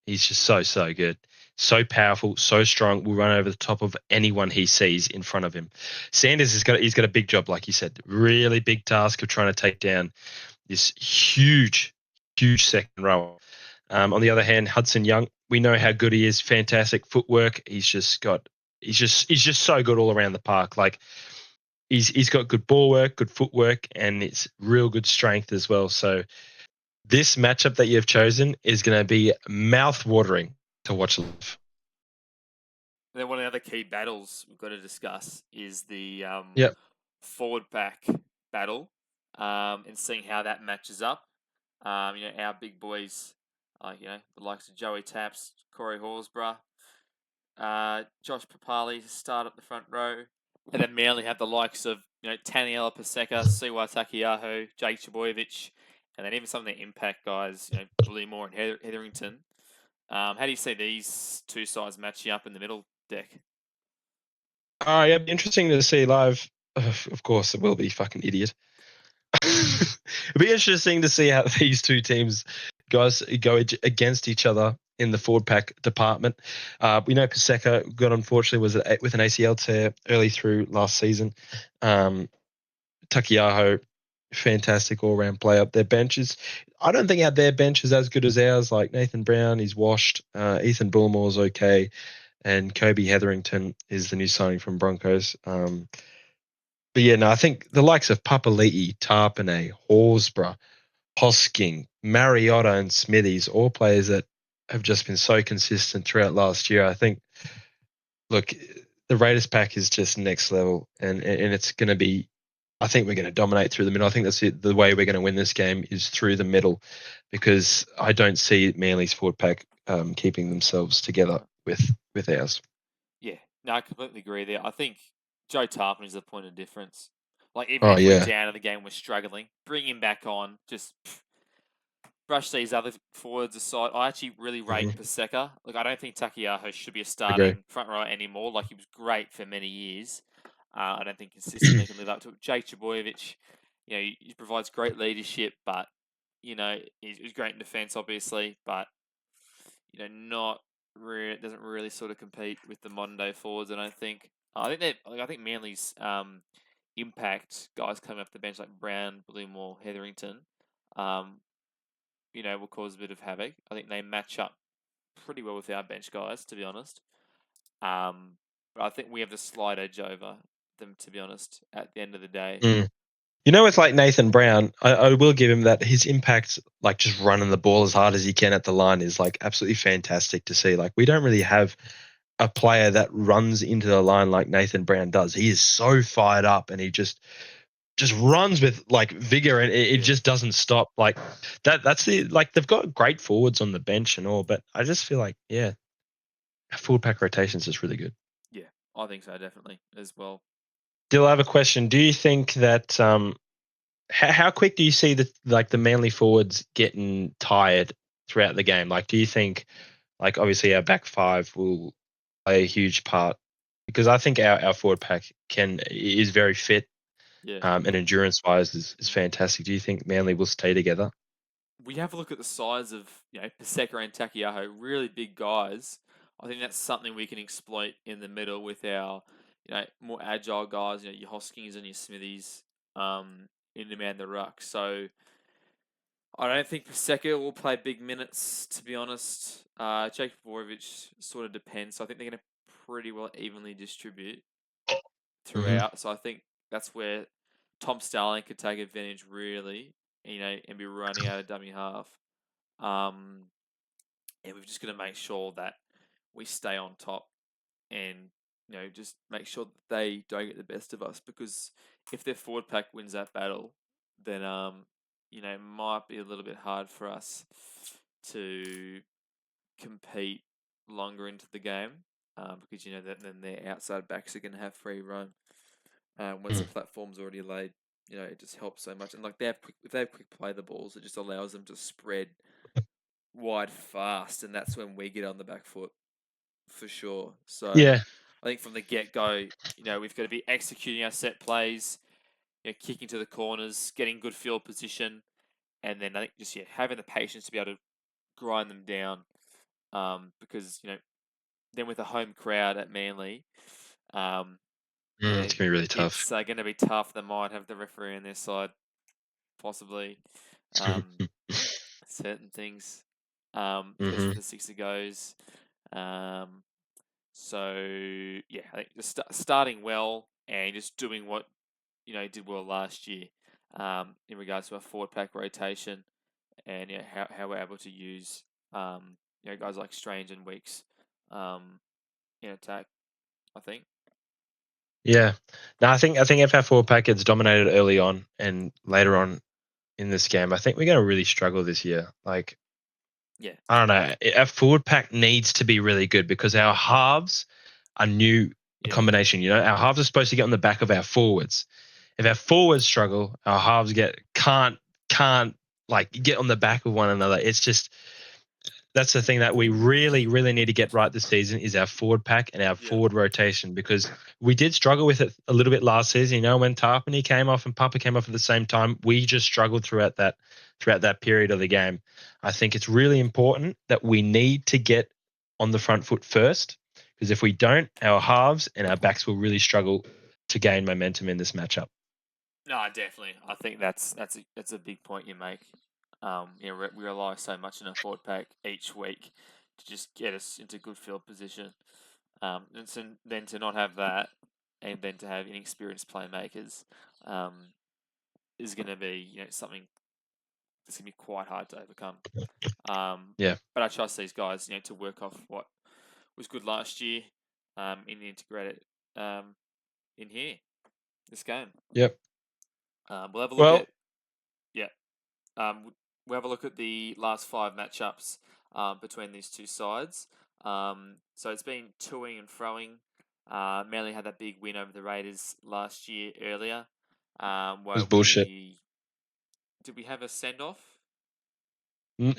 He's just so good. So powerful, so strong, will run over the top of anyone he sees in front of him. Sanders he's got a big job, like you said, really big task of trying to take down this huge second row. On the other hand, Hudson Young, we know how good he is. Fantastic footwork. He's just so good all around the park. Like he's got good ball work, good footwork, and it's real good strength as well. So this matchup that you've chosen is going to be mouth-watering to watch live. then one of the other key battles we've got to discuss is the Yep. forward back battle, and seeing how that matches up. Our big boys, the likes of Joey Taps, Corey Horsburgh, Josh Papali start at the front row, and then Manly have the likes of Taniela Paseka, Siwa Takiaho, Jake Chaboyevich, and then even some of the impact guys, Billy Moore and Hetherington. How do you see these two sides matching up in the middle deck? Yeah, it'd be interesting to see live. Of course, it will be fucking idiot. It'd be interesting to see how these two teams guys go against each other in the forward pack department. We know Paseka unfortunately was with an ACL tear early through last season. Takiaho, fantastic all-round player. Their benches, I don't think their bench is as good as ours. Like Nathan Brown, he's washed. Ethan Bullmore's okay, and Kobe Hetherington is the new signing from Broncos. But yeah, no, I think the likes of Papali'i, Tarpanay, Horsburgh, Hosking, Mariota, and Smithies, all players that have just been so consistent throughout last year. I think, look, the Raiders pack is just next level, and it's going to be. I think we're going to dominate through the middle. I think that's it. The way we're going to win this game is through the middle, because I don't see Manly's forward pack keeping themselves together with ours. Yeah, no, I completely agree there. I think Joe Tarpon is the point of difference. Like, even Oh if we're yeah, down in the game, we're struggling, bring him back on, just brush these other forwards aside. I actually really rate Paseka. Like, I don't think Takiaho should be a starting front row anymore. Like, he was great for many years. I don't think consistently can live up to it. Jake Chaboyevich, he provides great leadership, but he's great in defence, obviously, but not doesn't really sort of compete with the modern day forwards. I don't think. I think Manly's impact guys coming off the bench like Brown, Bloomore, Hetherington, will cause a bit of havoc. I think they match up pretty well with our bench guys, to be honest. But I think we have the slight edge over them, to be honest, at the end of the day. With like Nathan Brown, I will give him that. His impact, like just running the ball as hard as he can at the line, is like absolutely fantastic to see. Like, we don't really have a player that runs into the line like Nathan Brown does. He is so fired up, and he just runs with like vigor, and it just doesn't stop. Like that's the like they've got great forwards on the bench and all, but I just feel like full pack rotations is really good. Yeah, I think so, definitely as well. Dill, I have a question. Do you think that how quick do you see the Manly forwards getting tired throughout the game? Like, do you think, like, obviously our back five will play a huge part, because I think our forward pack is very fit, and endurance wise is fantastic. Do you think Manly will stay together? We have a look at the size of Paseka and Takiaho, really big guys. I think that's something we can exploit in the middle with our more agile guys, your Hoskins and your Smithies, in the man the ruck. So I don't think Paseka will play big minutes, to be honest. Jake Borovich sort of depends. So I think they're going to pretty well evenly distribute throughout. So I think that's where Tom Starling could take advantage, really, and be running out of dummy half. And we're just going to make sure that we stay on top, and just make sure that they don't get the best of us, because if their forward pack wins that battle, then it might be a little bit hard for us to compete longer into the game, because then their outside backs are going to have free roam. Once the platform's already laid, it just helps so much. And like if they have quick play the balls, it just allows them to spread wide fast, and that's when we get on the back foot for sure. So Yeah. I think from the get go, we've got to be executing our set plays, kicking to the corners, getting good field position, and then I think just having the patience to be able to grind them down, because then with a home crowd at Manly, It's gonna be really tough. It's going to be tough. They might have the referee on their side, possibly. Certain things, because the sixer goes. So yeah, I think just starting well and just doing what did well last year, in regards to our forward pack rotation, and how we're able to use guys like Strange and Weeks in attack. I think. Yeah. No, I think if our forward pack gets dominated early on and later on in this game, I think we're going to really struggle this year. Like, Yeah. I don't know. Our forward pack needs to be really good because our halves are new Yeah. combination. Our halves are supposed to get on the back of our forwards. If our forwards struggle, our halves can't like get on the back of one another. It's just that's the thing that we really, really need to get right this season is our forward pack and our forward rotation because we did struggle with it a little bit last season. When Tarpany came off and Papa came off at the same time, we just struggled throughout that period of the game. I think it's really important that we need to get on the front foot first because if we don't, our halves and our backs will really struggle to gain momentum in this matchup. No, definitely. I think that's a big point you make. We rely so much on our forward pack each week to just get us into good field position. And so then to not have that, and then to have inexperienced playmakers, is going to be something that's going to be quite hard to overcome. Yeah. But I trust these guys, to work off what was good last year, and integrate it in here, this game. Yep. We'll have a look at we'll have a look at the last 5 matchups between these two sides. So it's been toing and froing. Manly had that big win over the Raiders last year earlier. It was bullshit. Did we have a send-off?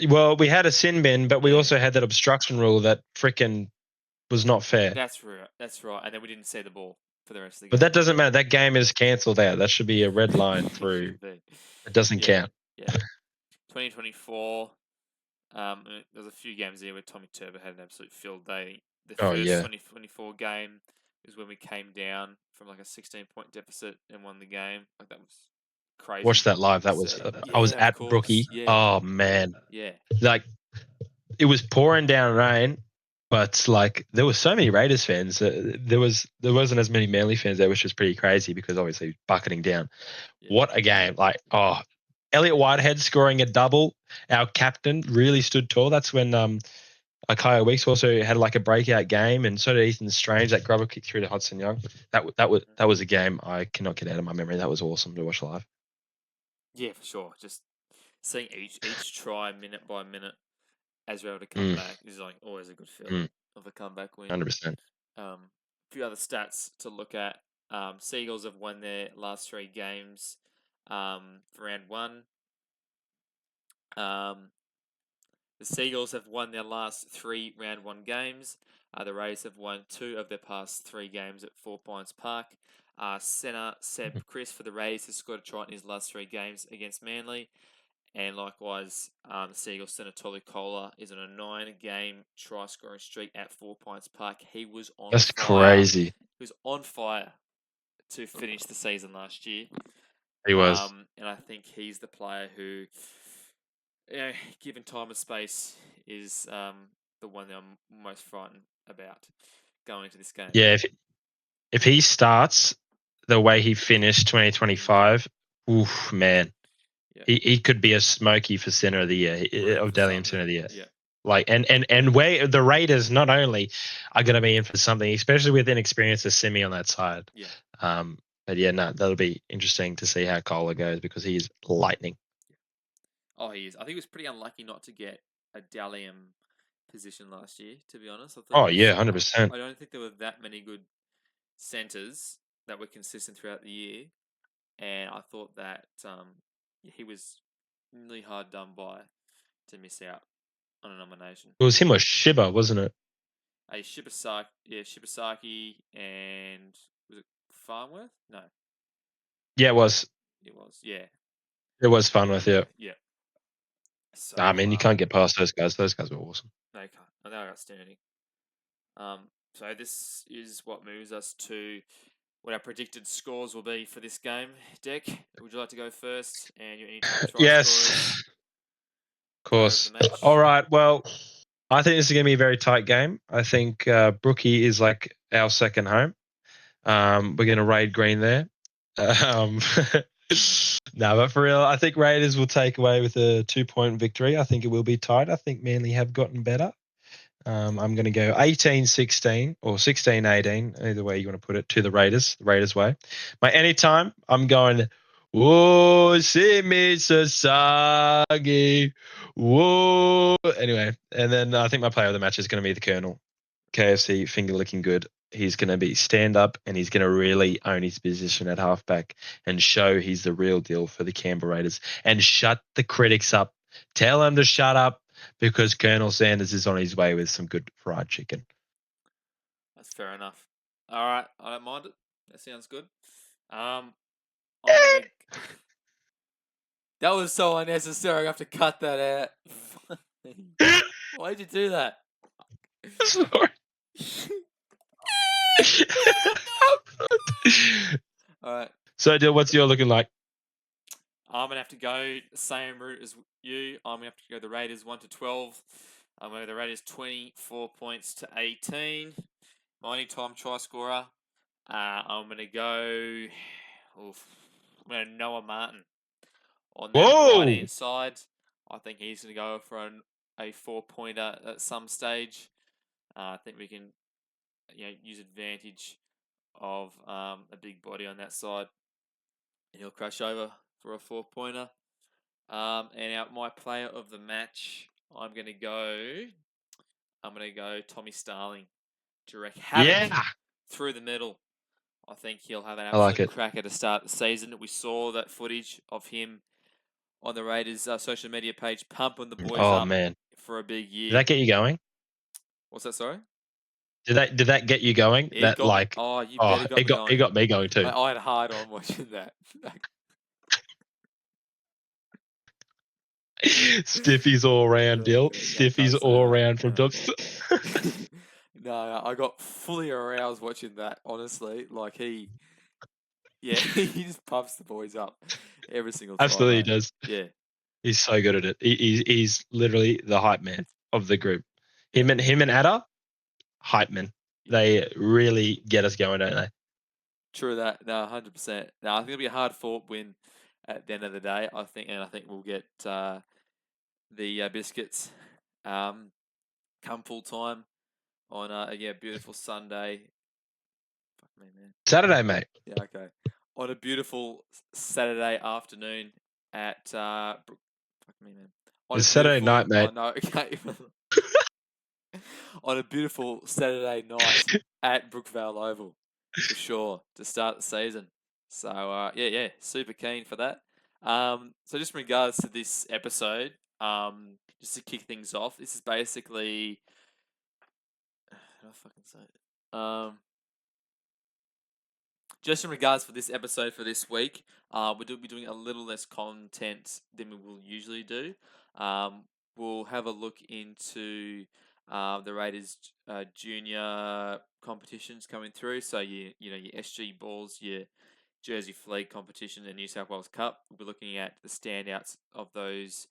Well, we had a sin bin, but we also had that obstruction rule that frickin' was not fair. That's right. And then we didn't see the ball for the rest of the game. But that doesn't matter. That game is cancelled out. That should be a red line through. It doesn't count. Yeah. 2024. There's a few games there where Tommy Turbo had an absolute field day. The first 2024 game is when we came down from like a 16-point deficit and won the game. Like that was crazy. Watch that live. That was. I was at Brookie. Yeah. Oh man. Yeah. Like it was pouring down rain, but like there were so many Raiders fans. There wasn't as many Manly fans there, which was pretty crazy because obviously bucketing down. Yeah. What a game! Like Elliot Whitehead scoring a double. Our captain really stood tall. That's when Kyle Weeks also had like a breakout game, and so did Ethan Strange. That grubber kick through to Hudson Young. That was a game I cannot get out of my memory. That was awesome to watch live. Yeah, for sure. Just seeing each try minute by minute as we're able to come back is like always a good feeling of a comeback win. 100%. A few other stats to look at. Seagulls have won their last 3 games for round 1. The Seagulls have won their last 3 round 1 games. The Rays have won 2 of their past 3 games at 4 Pines Park. Centre Seb Chris for the Rays has scored a try in his last 3 games against Manly. And likewise, the Seagulls centre Tolu Kola is on a 9-game try-scoring streak at 4 Pines Park. He was on That's fire. Crazy. He was on fire to finish the season last year. He was. And I think he's the player who, given time and space, is the one that I'm most frightened about going into this game. Yeah, if he starts the way he finished 2025, oof, man. Yeah. He could be a smoky for centre of the year, of Dalian centre of the year. Yeah. Like and where the Raiders not only are going to be in for something, especially with inexperience of Simi on that side. Yeah. But yeah, no, that'll be interesting to see how Kohler goes because he's lightning. Oh, he is. I think he was pretty unlucky not to get a Dalian position last year, to be honest. 100%. I don't think there were that many good centres that were consistent throughout the year. And I thought that he was really hard done by to miss out on a nomination. It was him or Shiba, wasn't it? Shibasaki and was it Farnworth? No. Yeah, it was. It was, yeah. It was Farnworth, yeah. Yeah. So, I mean, you can't get past those guys. Those guys were awesome. No, you can't. And they were outstanding. So this is what moves us to what our predicted scores will be for this game. Deck, would you like to go first? And your anytime try Yes. Scores of course. All right. Well, I think this is going to be a very tight game. I think Brookie is like our second home. We're going to raid green there. No, but for real, I think Raiders will take away with a 2-point victory. I think it will be tight. I think Manly have gotten better. I'm going to go 18-16 or 16-18, either way you want to put it, to the Raiders way. My anytime, I'm going, whoa, Simi Sasagi, whoa. Anyway, and then I think my player of the match is going to be the Colonel. KFC, finger licking good. He's going to be stand up and he's going to really own his position at halfback and show he's the real deal for the Canberra Raiders and shut the critics up. Tell them to shut up because Colonel Sanders is on his way with some good fried chicken. That's fair enough. All right, I don't mind it. That sounds good. I'm gonna... That was so unnecessary. I have to cut that out. Why'd you do that? Sorry. All right. So, Dill, what's your looking like? I'm gonna have to go the same route as you. I'm gonna have to go the Raiders 1-12. I'm going to go the Raiders 24 points to 18. My anytime try scorer. I'm gonna go. I'm gonna Noah Martin on that right hand side. I think he's gonna go for a 4-pointer at some stage. I think we can, use advantage of a big body on that side. He'll crash over for a 4-pointer. And my player of the match, I'm gonna go Tommy Starling. Direct havoc through the middle. I think he'll have an absolute cracker to start the season. We saw that footage of him on the Raiders' social media page pumping the boys up for a big year. Did that get you going? What's that? Sorry. Did that get you going? It got me. It got me going too. I had hard on watching that. Stiffies all around, Dill. Stiffies all around from top. No, I got fully aroused watching that. Honestly, like he just pumps the boys up every single time. Absolutely, he does. Yeah, he's so good at it. He's literally the hype man of the group. Him and Adder, hype man. They really get us going, don't they? True that. No, 100%. No, I think it'll be a hard fought win at the end of the day. I think we'll get the biscuits come full time on a beautiful Sunday. Fuck me, man. Saturday, mate. Yeah, okay. On a beautiful Saturday afternoon at fuck me, man. It's Saturday night, mate. Oh, no, okay. On a beautiful Saturday night at Brookvale Oval, for sure, to start the season. So super keen for that. So just in regards to this episode, just to kick things off, this is basically, how do I fucking say it? Just in regards for this episode for this week, we'll be doing a little less content than we will usually do. We'll have a look into the Raiders junior competitions coming through. So your SG Balls, your Jersey Fleet competition, and New South Wales Cup. We'll be looking at the standouts of those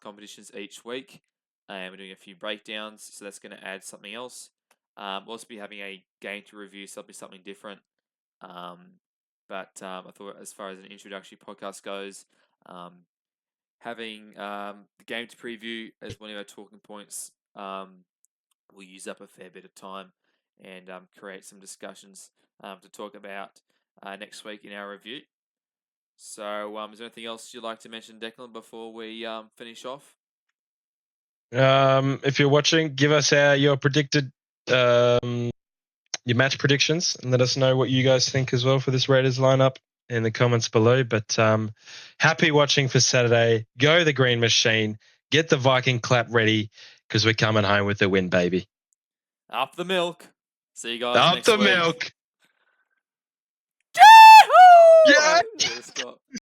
competitions each week, and we're doing a few breakdowns. So that's going to add something else. We'll also be having a game to review, so that'll be something different. But I thought, as far as an introductory podcast goes, having the game to preview as one of our talking points, we'll use up a fair bit of time and create some discussions to talk about next week in our review. So, is there anything else you'd like to mention, Declan, before we finish off? If you're watching, give us your predicted your match predictions and let us know what you guys think as well for this Raiders lineup in the comments below. But happy watching for Saturday. Go the Green Machine. Get the Viking clap ready because we're coming home with the win, baby. Up the milk. See you guys next week. Up the milk. Yeah!